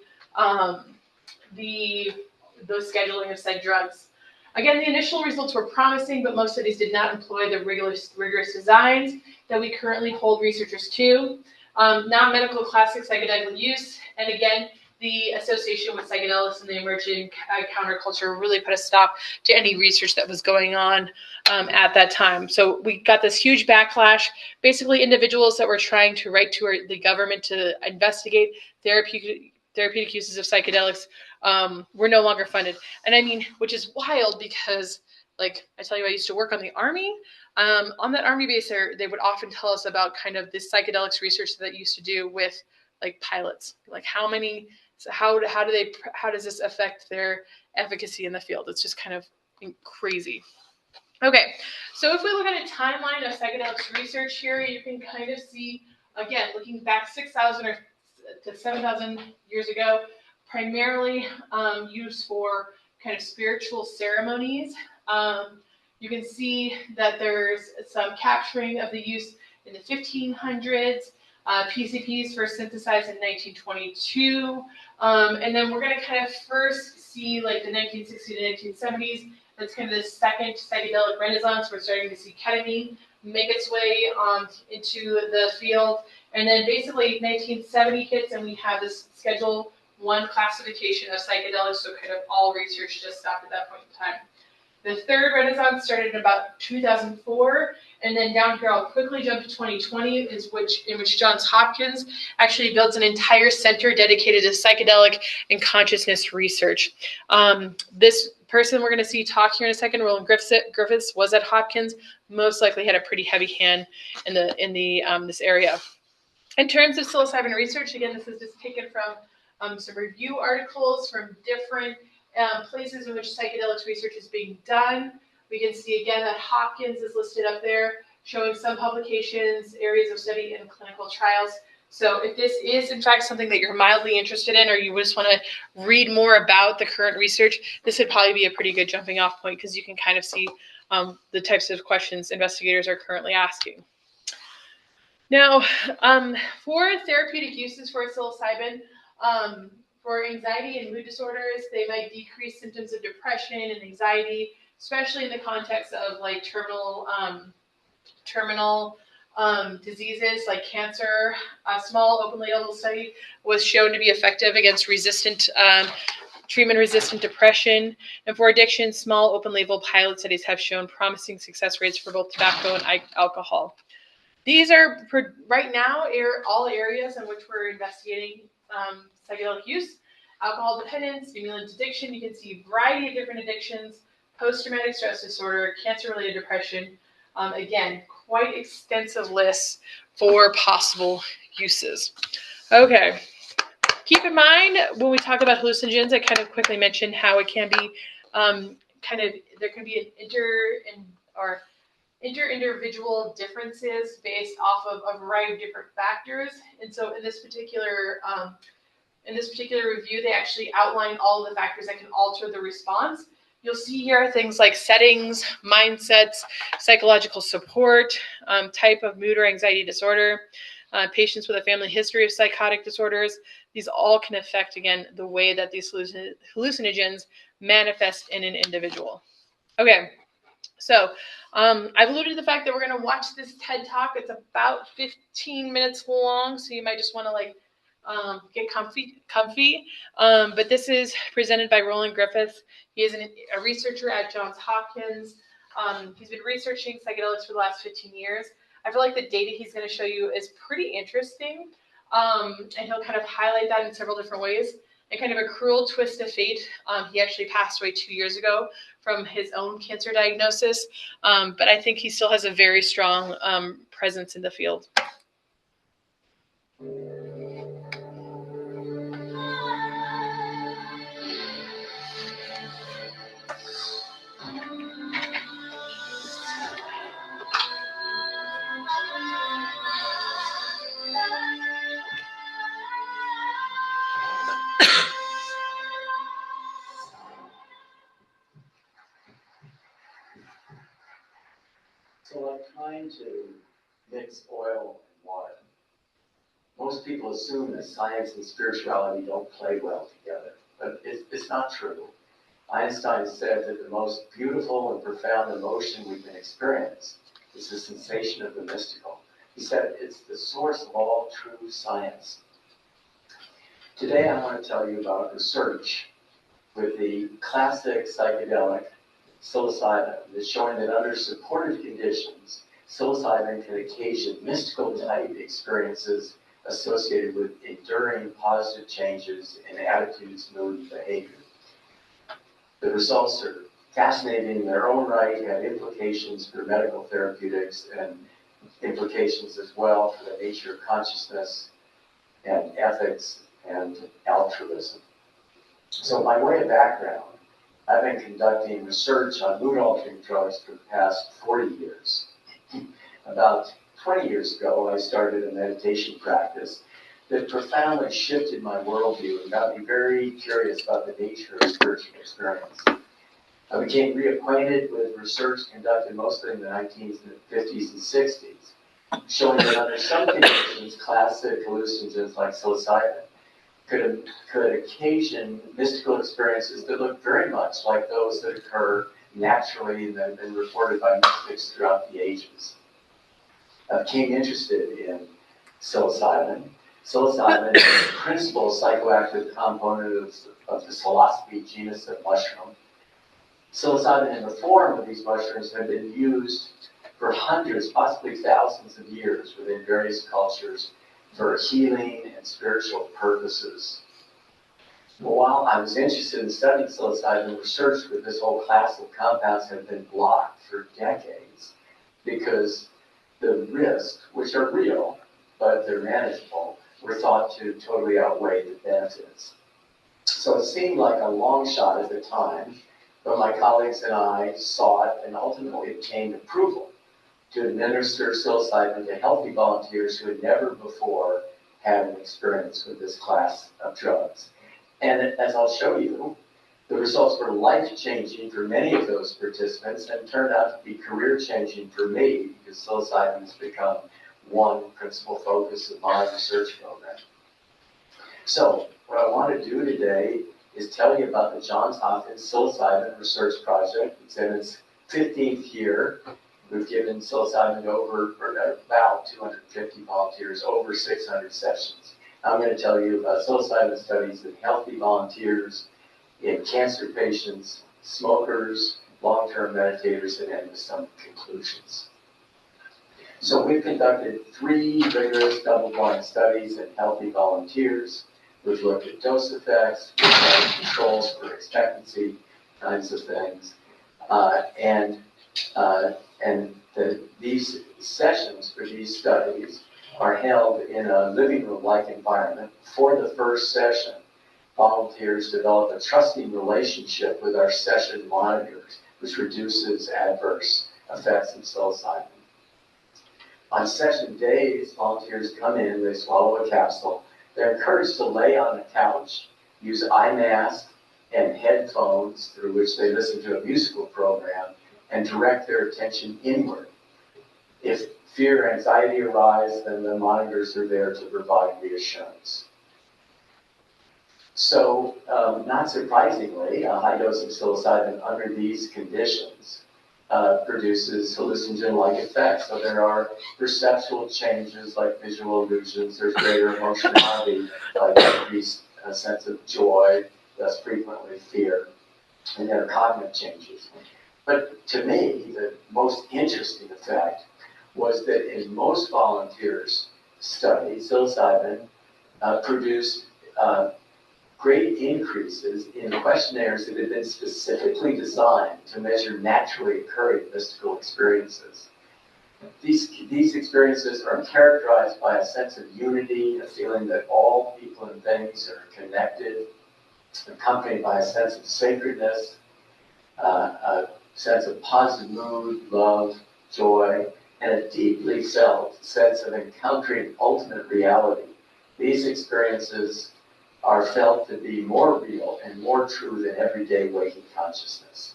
scheduling of said drugs. Again, the initial results were promising, but most studies did not employ the rigorous designs that we currently hold researchers to. Non-medical classic psychedelic use, and again, the association with psychedelics and the emerging counterculture really put a stop to any research that was going on at that time. So we got this huge backlash. Basically, individuals that were trying to write to the government to investigate therapeutic uses of psychedelics were no longer funded. And I mean, which is wild because, like, I tell you, I used to work on the Army. On that Army base there, they would often tell us about kind of this psychedelics research that used to do with like pilots, like how does this affect their efficacy in the field? It's just kind of crazy. Okay, so if we look at a timeline of psychedelics research here, you can kind of see, again, looking back 6,000 or to 7,000 years ago, primarily used for kind of spiritual ceremonies. You can see that there's some capturing of the use in the 1500s. PCPs first synthesized in 1922. And then we're going to kind of first see like the 1960s to 1970s. That's kind of the second psychedelic renaissance. We're starting to see ketamine make its way into the field. And then basically 1970 hits and we have this Schedule I classification of psychedelics, so kind of all research just stopped at that point in time. The third renaissance started in about 2004, and then down here I'll quickly jump to 2020, in which Johns Hopkins actually builds an entire center dedicated to psychedelic and consciousness research. This person we're going to see talk here in a second, Roland Griffiths, was at Hopkins, most likely had a pretty heavy hand in this area. In terms of psilocybin research, again, this is just taken from some review articles from different places in which psychedelics research is being done. We can see again that Hopkins is listed up there, showing some publications, areas of study, and clinical trials. So if this is in fact something that you're mildly interested in, or you just want to read more about the current research, this would probably be a pretty good jumping off point because you can kind of see the types of questions investigators are currently asking. Now, for therapeutic uses for psilocybin, for anxiety and mood disorders, they might decrease symptoms of depression and anxiety, especially in the context of like terminal diseases like cancer. A small open-label study was shown to be effective against treatment-resistant depression. And for addiction, small open-label pilot studies have shown promising success rates for both tobacco and alcohol. These are, right now, all areas in which we're investigating psychedelic use. Alcohol dependence, stimulant addiction, you can see a variety of different addictions, post-traumatic stress disorder, cancer-related depression. Again, quite extensive lists for possible uses. Okay. Keep in mind, when we talk about hallucinogens, I kind of quickly mentioned how it can be there can be an inter-individual differences based off of a variety of different factors. And so in this particular review, they actually outline all of the factors that can alter the response. You'll see here things like settings, mindsets, psychological support, type of mood or anxiety disorder, patients with a family history of psychotic disorders. These all can affect, again, the way that these hallucinogens manifest in an individual. Okay. So I've alluded to the fact that we're going to watch this TED Talk. It's about 15 minutes long, so you might just want to get comfy. But this is presented by Roland Griffiths. He is a researcher at Johns Hopkins. He's been researching psychedelics for the last 15 years. I feel like the data he's going to show you is pretty interesting, and he'll kind of highlight that in several different ways. And kind of a cruel twist of fate, he actually passed away 2 years ago from his own cancer diagnosis, but I think he still has a very strong presence in the field. to mix oil and water. Most people assume that science and spirituality don't play well together, but it's not true. Einstein said that the most beautiful and profound emotion we can experience is the sensation of the mystical. He said it's the source of all true science. Today I want to tell you about research with the classic psychedelic psilocybin that's showing that under supportive conditions, psilocybin can occasion mystical type experiences associated with enduring positive changes in attitudes, mood, and behavior. The results are fascinating in their own right, have implications for medical therapeutics and implications as well for the nature of consciousness and ethics and altruism. So by way of background, I've been conducting research on mood-altering drugs for the past 40 years. About 20 years ago, I started a meditation practice that profoundly shifted my worldview and got me very curious about the nature of spiritual experience. I became reacquainted with research conducted mostly in the 1950s and 60s, showing that under some conditions, classic hallucinogens like psilocybin could occasion mystical experiences that look very much like those that occur naturally and that have been reported by mystics throughout the ages. I became interested in psilocybin. Psilocybin is the principal psychoactive component of the psilocybe genus of mushroom. Psilocybin in the form of these mushrooms have been used for hundreds, possibly thousands of years within various cultures for healing and spiritual purposes. But while I was interested in studying psilocybin, research with this whole class of compounds had been blocked for decades because the risks, which are real, but they're manageable, were thought to totally outweigh the benefits. So it seemed like a long shot at the time, but my colleagues and I sought and ultimately obtained approval to administer psilocybin to healthy volunteers who had never before had an experience with this class of drugs. And as I'll show you, the results were life-changing for many of those participants and turned out to be career-changing for me because psilocybin has become one principal focus of my research program. So what I want to do today is tell you about the Johns Hopkins Psilocybin Research Project. It's in its 15th year. We've given psilocybin to about 250 volunteers, over 600 sessions. I'm going to tell you about psilocybin studies in healthy volunteers, in cancer patients, smokers, long-term meditators, and end with some conclusions. So we've conducted 3 rigorous double-blind studies in healthy volunteers. We've looked at dose effects, we've looked at controls for expectancy, kinds of things. These sessions for these studies are held in a living room-like environment. For the first session, volunteers develop a trusting relationship with our session monitors, which reduces adverse effects of psilocybin. On session days, volunteers come in, they swallow a capsule. They're encouraged to lay on a couch, use eye masks and headphones through which they listen to a musical program, and direct their attention inward. If fear or anxiety arise, then the monitors are there to provide reassurance. So, not surprisingly, a high dose of psilocybin under these conditions produces hallucinogen-like effects. So there are perceptual changes like visual illusions, there's greater emotionality, like increased sense of joy, less frequently fear, and there are cognitive changes. But to me, the most interesting effect was that in most volunteers' studies, psilocybin produced great increases in questionnaires that had been specifically designed to measure naturally occurring mystical experiences. These experiences are characterized by a sense of unity, a feeling that all people and things are connected, accompanied by a sense of sacredness, a sense of positive mood, love, joy, and a deeply felt sense of encountering ultimate reality. These experiences are felt to be more real and more true than everyday waking consciousness.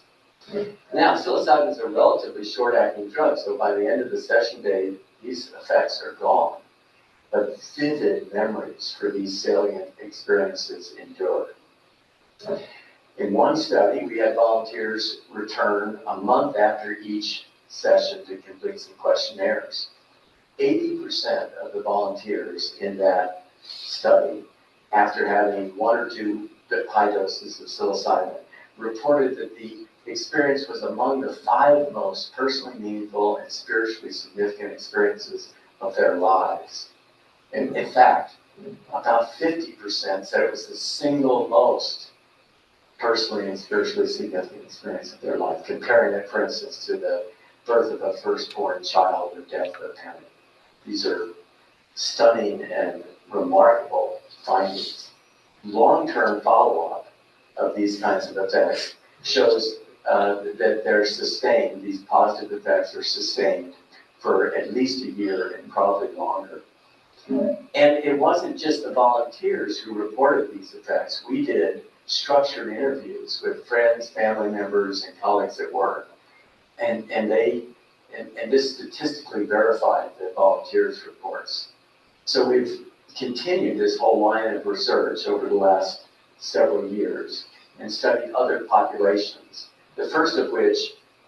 Now, psilocybin is a relatively short-acting drug, so by the end of the session day, these effects are gone. But vivid memories for these salient experiences endure. In one study, we had volunteers return a month after each session to complete some questionnaires. 80% of the volunteers in that study, after having 1 or 2 high doses of psilocybin, reported that the experience was among the 5 most personally meaningful and spiritually significant experiences of their lives. And in fact, about 50% said it was the single most personally and spiritually significant experience of their life, comparing it, for instance, to the birth of a firstborn child or death of a parent. These are stunning and remarkable findings. Long-term follow-up of these kinds of effects shows that they're sustained, these positive effects are sustained for at least a year and probably longer. And it wasn't just the volunteers who reported these effects. We did structured interviews with friends, family members, and colleagues at work. And this statistically verified the volunteers' reports. So we've continued this whole line of research over the last several years and studied other populations, the first of which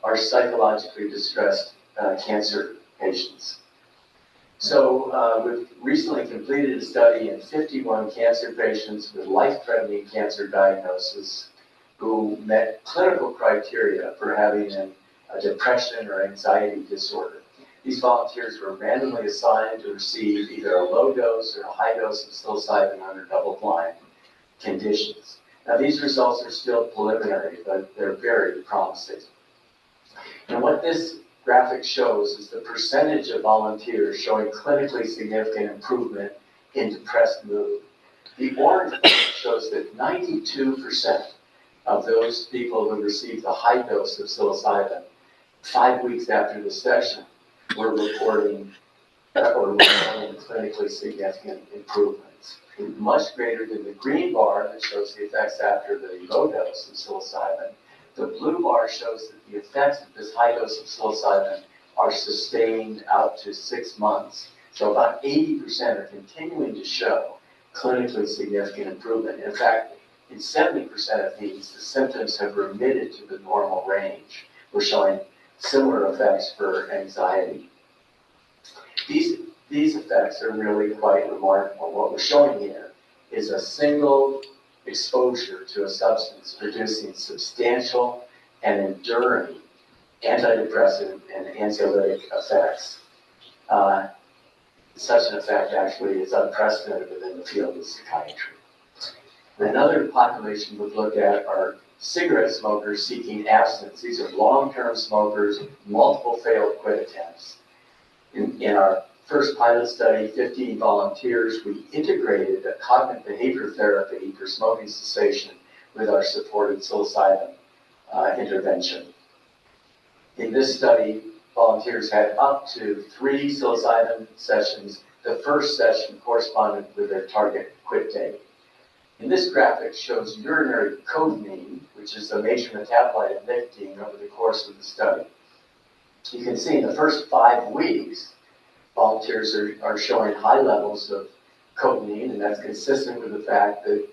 are psychologically distressed cancer patients. So we've recently completed a study in 51 cancer patients with life-threatening cancer diagnosis who met clinical criteria for having a depression or anxiety disorder. These volunteers were randomly assigned to receive either a low dose or a high dose of psilocybin under double-blind conditions. Now, these results are still preliminary, but they're very promising. And what this graphic shows is the percentage of volunteers showing clinically significant improvement in depressed mood. The orange shows that 92% of those people who received a high dose of psilocybin 5 weeks after the session were reporting or reporting clinically significant improvements, much greater than the green bar that shows the effects after the low dose of psilocybin. The blue bar shows that the effects of this high dose of psilocybin are sustained out to 6 months. So about 80% are continuing to show clinically significant improvement. In fact, in 70% of these, the symptoms have remitted to the normal range. We're showing similar effects for anxiety. These effects are really quite remarkable. What we're showing here is a single exposure to a substance producing substantial and enduring antidepressant and anxiolytic effects. Such an effect actually is unprecedented within the field of psychiatry. Another population we've looked at are cigarette smokers seeking abstinence. These are long-term smokers, multiple failed quit attempts. In our first pilot study, 15 volunteers, we integrated a cognitive behavior therapy for smoking cessation with our supported psilocybin intervention. In this study, volunteers had up to 3 psilocybin sessions. The first session corresponded with their target quit date. And this graphic shows urinary codeine, which is a major metabolite of nicotine, over the course of the study. You can see in the first 5 weeks, volunteers are showing high levels of codeine, and that's consistent with the fact that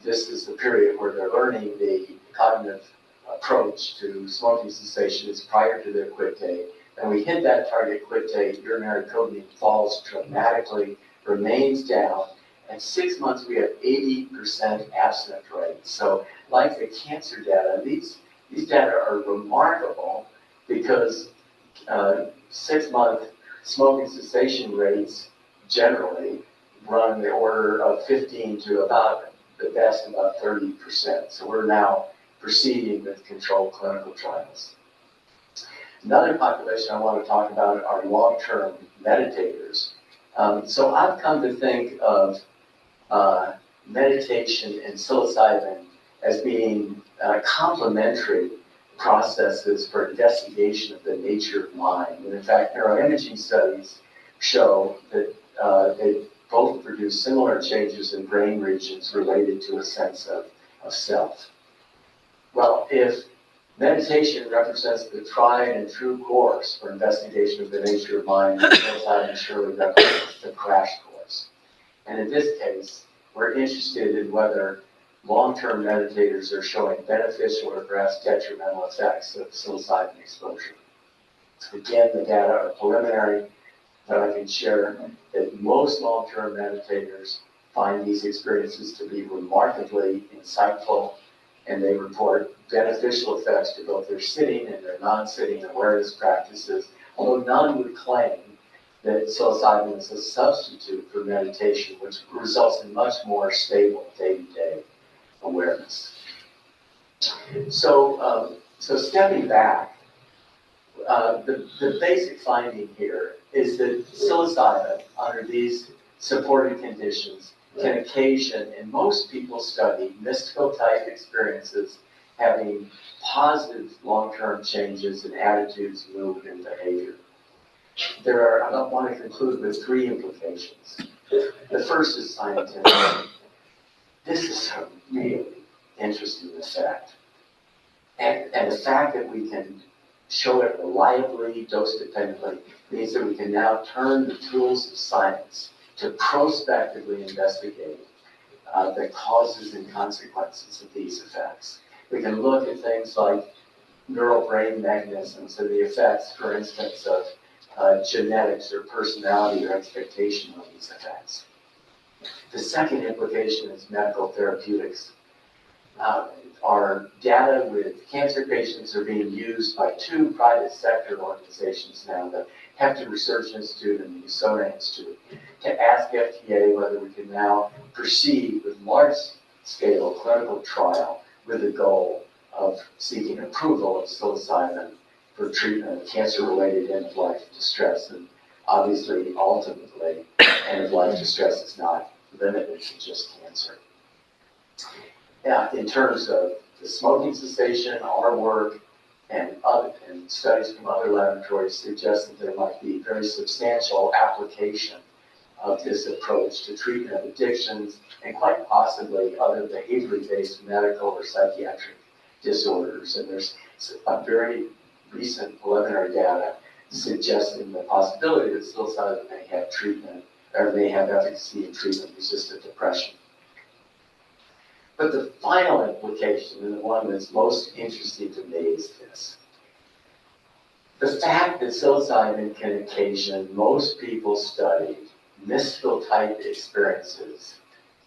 this is the period where they're learning the cognitive approach to smoking cessation is prior to their quit date. And we hit that target quit date, urinary codeine falls dramatically, remains down. At 6 months, we have 80% abstinence rate. So like the cancer data, these data are remarkable because 6-month smoking cessation rates generally run the order of 15 to about, the best, about 30%. So we're now proceeding with controlled clinical trials. Another population I want to talk about are long-term meditators. So I've come to think of meditation and psilocybin as being complementary processes for investigation of the nature of mind. And in fact, neuroimaging studies show that they both produce similar changes in brain regions related to a sense of self. Well, if Meditation represents the tried and true course for investigation of the nature of mind, and psilocybin surely represents the crash course. And in this case, we're interested in whether long-term meditators are showing beneficial or perhaps detrimental effects of psilocybin exposure. Again, the data are preliminary, but I can share that most long-term meditators find these experiences to be remarkably insightful, and they report beneficial effects to both their sitting and their non-sitting awareness practices, although none would claim that psilocybin is a substitute for meditation, which results in much more stable day-to-day awareness. So stepping back, the basic finding here is that psilocybin, under these supported conditions, can occasion, in most people studied, mystical type experiences having positive long-term changes in attitudes, mood, and behavior. I want to conclude with 3 implications. The first is scientific. This is a really interesting effect. And the fact that we can show it reliably, dose-dependently, means that we can now turn the tools of science to prospectively investigate the causes and consequences of these effects. We can look at things like neural brain mechanisms and the effects, for instance, of genetics or personality or expectation on these effects. The second implication is medical therapeutics. Our data with cancer patients are being used by 2 private sector organizations now, the Hector Research Institute and the USONA Institute, to ask FDA whether we can now proceed with large-scale clinical trial with the goal of seeking approval of psilocybin for treatment of cancer-related end-of-life distress. And obviously, ultimately, end-of-life distress is not limited to just cancer. In terms of the smoking cessation, our work and studies from other laboratories suggest that there might be very substantial application of this approach to treatment of addictions and quite possibly other behaviorally based medical or psychiatric disorders. And there's a very recent preliminary data suggesting the possibility that psilocybin may have treatment or may have efficacy in treatment-resistant depression. But the final implication, and the one that's most interesting to me, is this. The fact that psilocybin can occasion most people studied mystical type experiences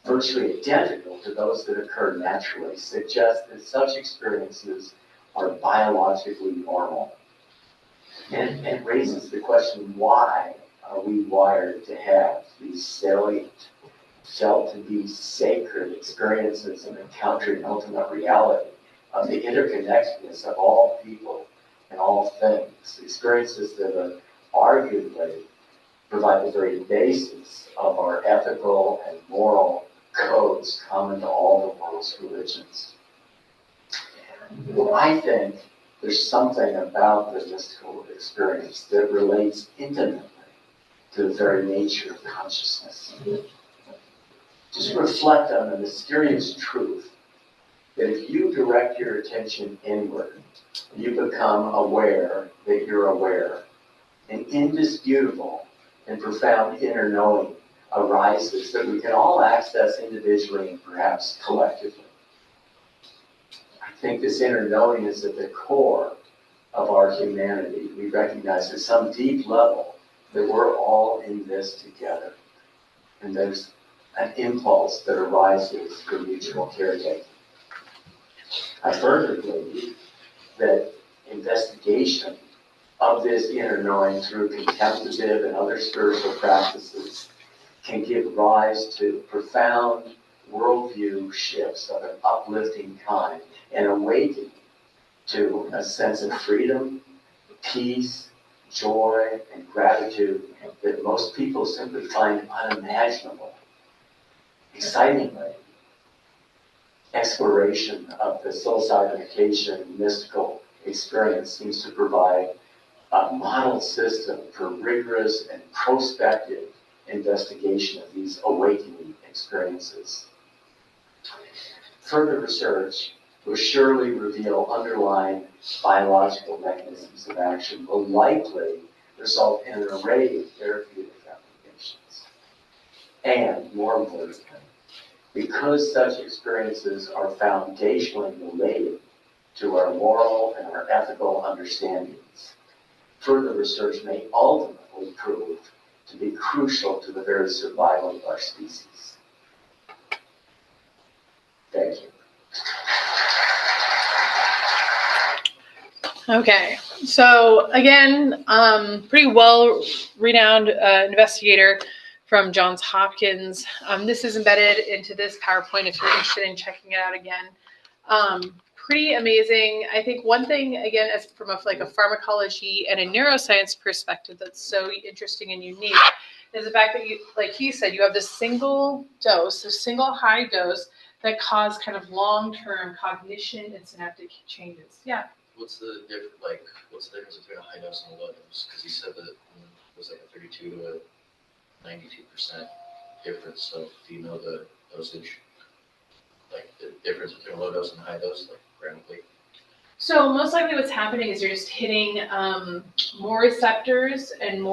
virtually identical to those that occur naturally suggests that such experiences are biologically normal. And it raises the question, why are we wired to have these salient, felt to be sacred experiences of encountering ultimate reality, of the interconnectedness of all people and all things, experiences that are arguably provide the very basis of our ethical and moral codes common to all the world's religions. Well, I think there's something about the mystical experience that relates intimately to the very nature of consciousness. Just reflect on the mysterious truth that if you direct your attention inward, you become aware that you're aware. An indisputable and profound inner knowing arises that we can all access individually and perhaps collectively. I think this inner knowing is at the core of our humanity. We recognize at some deep level that we're all in this together. And there's an impulse that arises for mutual caretaking. I further believe that investigation of this inner knowing through contemplative and other spiritual practices can give rise to profound worldview shifts of an uplifting kind and awakening to a sense of freedom, peace, joy, and gratitude that most people simply find unimaginable. Excitingly, exploration of the psilocybin mystical experience seems to provide a model system for rigorous and prospective investigation of these awakening experiences. Further research will surely reveal underlying biological mechanisms of action, will likely result in an array of therapeutic applications. And more importantly, because such experiences are foundationally related to our moral and our ethical understandings, further research may ultimately prove to be crucial to the very survival of our species. Thank you. Okay, so again, pretty well-renowned investigator from Johns Hopkins. This is embedded into this PowerPoint if you're interested in checking it out again. Pretty amazing. I think one thing, again, as from a pharmacology and a neuroscience perspective that's so interesting and unique is the fact that you, like he said, you have this single dose, this single high dose that cause kind of long-term cognition and synaptic changes. Yeah. What's the difference between a high dose and a low dose? Because you said that it was like a 32 to a 92% difference. So do you know the dosage, like the difference between a low dose and a high dose, like grammatically? So most likely what's happening is you're just hitting more receptors and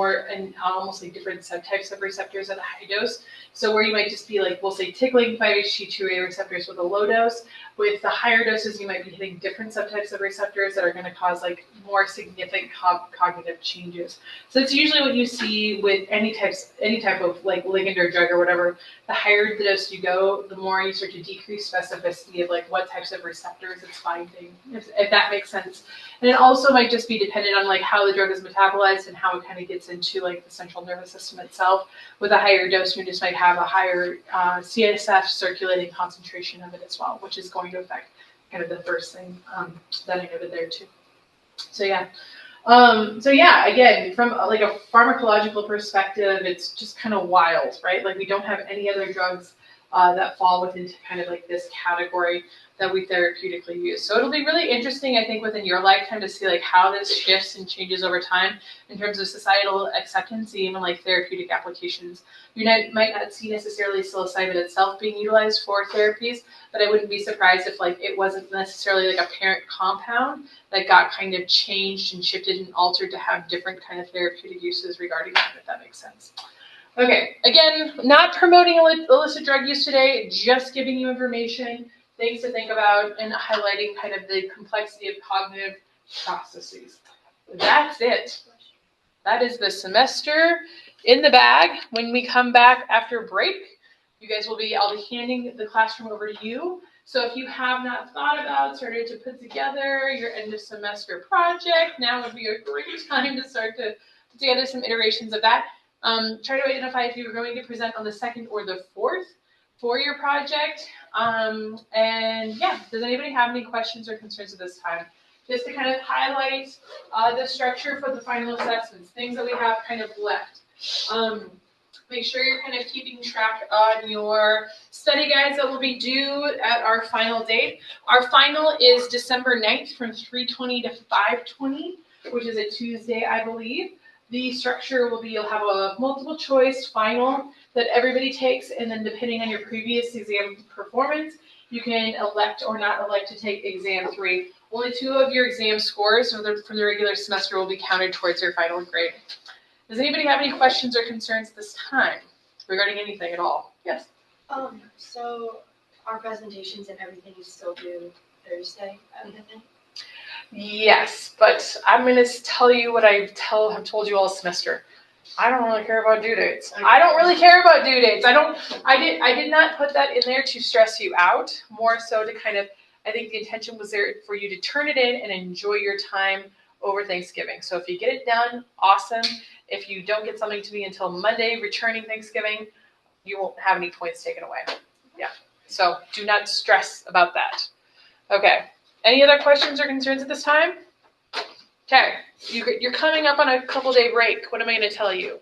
almost like different subtypes of receptors at a high dose. So where you might just be like, we'll say tickling 5-HT2A receptors with a low dose. With the higher doses, you might be hitting different subtypes of receptors that are going to cause like more significant cognitive changes. So it's usually what you see with any type of like ligand or drug or whatever. The higher the dose you go, the more you start to decrease specificity of like what types of receptors it's finding, if that makes sense. And it also might just be dependent on like how the drug is metabolized and how it kind of gets into like the central nervous system itself. With a higher dose, you just might have a higher CSF circulating concentration of it as well, which is going to affect kind of the first thing that I noted there too. So yeah. Again, from like a pharmacological perspective, it's just kind of wild, right? Like we don't have any other drugs that fall within kind of like this category that we therapeutically use. So it'll be really interesting, I think, within your lifetime to see like how this shifts and changes over time in terms of societal acceptance and even like therapeutic applications. You might not see necessarily psilocybin itself being utilized for therapies, but I wouldn't be surprised if like it wasn't necessarily like a parent compound that got kind of changed and shifted and altered to have different kind of therapeutic uses regarding that, if that makes sense. Okay, again, not promoting illicit drug use today, just giving you information, things to think about, and highlighting kind of the complexity of cognitive processes. That's it. That is the semester in the bag. When we come back after break, I'll be handing the classroom over to you. So if you have not thought about, started to put together your end of semester project, now would be a great time to start to put together some iterations of that. Try to identify if you're going to present on the 2nd or the 4th for your project. And yeah, does anybody have any questions or concerns at this time? Just to kind of highlight the structure for the final assessments, things that we have kind of left. Make sure you're kind of keeping track on your study guides that will be due at our final date. Our final is December 9th from 3:20 to 5:20, which is a Tuesday, I believe. The structure will be, you'll have a multiple choice final that everybody takes, and then depending on your previous exam performance, you can elect or not elect to take exam 3. Only 2 of your exam scores from the regular semester will be counted towards your final grade. Does anybody have any questions or concerns this time regarding anything at all? Yes? So our presentations and everything is still due Thursday at midnight? Yes, but I'm going to tell you what I have told you all semester. I don't really care about due dates. I don't really care about due dates. I did not put that in there to stress you out, more so to kind of, I think the intention was there for you to turn it in and enjoy your time over Thanksgiving. So if you get it done, awesome. If you don't get something to me until Monday, returning Thanksgiving, you won't have any points taken away. Yeah. So do not stress about that. Okay. Any other questions or concerns at this time? Okay. You're coming up on a couple-day break. What am I going to tell you?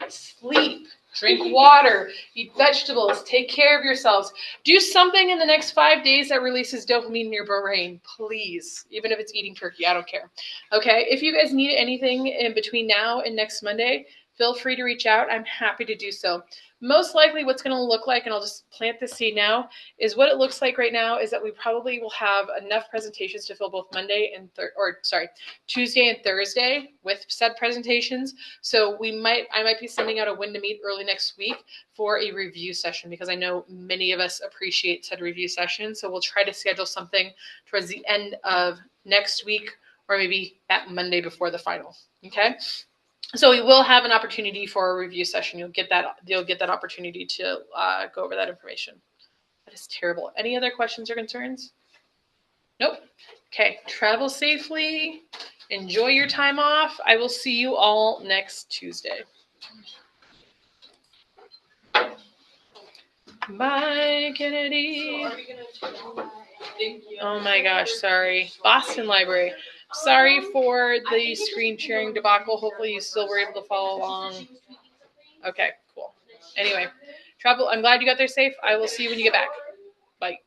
Sleep. Drink water. Eat vegetables. Take care of yourselves. Do something in the next 5 days that releases dopamine in your brain, please. Even if it's eating turkey, I don't care. Okay? If you guys need anything in between now and next Monday, feel free to reach out. I'm happy to do so. Most likely what's going to look like, and I'll just plant the seed now, is what it looks like right now is that we probably will have enough presentations to fill both Tuesday and Thursday with said presentations. So I might be sending out a when to meet early next week for a review session, because I know many of us appreciate said review session. So we'll try to schedule something towards the end of next week, or maybe that Monday before the final. Okay. So we will have an opportunity for a review session. You'll get that opportunity to go over that information. That is terrible. Any other questions or concerns? Nope. Okay. Travel safely. Enjoy your time off. I will see you all next Tuesday. Bye, Kennedy. So are we gonna thank you. Oh my gosh, sorry. Boston Library. Sorry for the screen sharing debacle. Hopefully you still were able to follow along. Okay, cool. Anyway, I'm glad you got there safe. I will see you when you get back. Bye.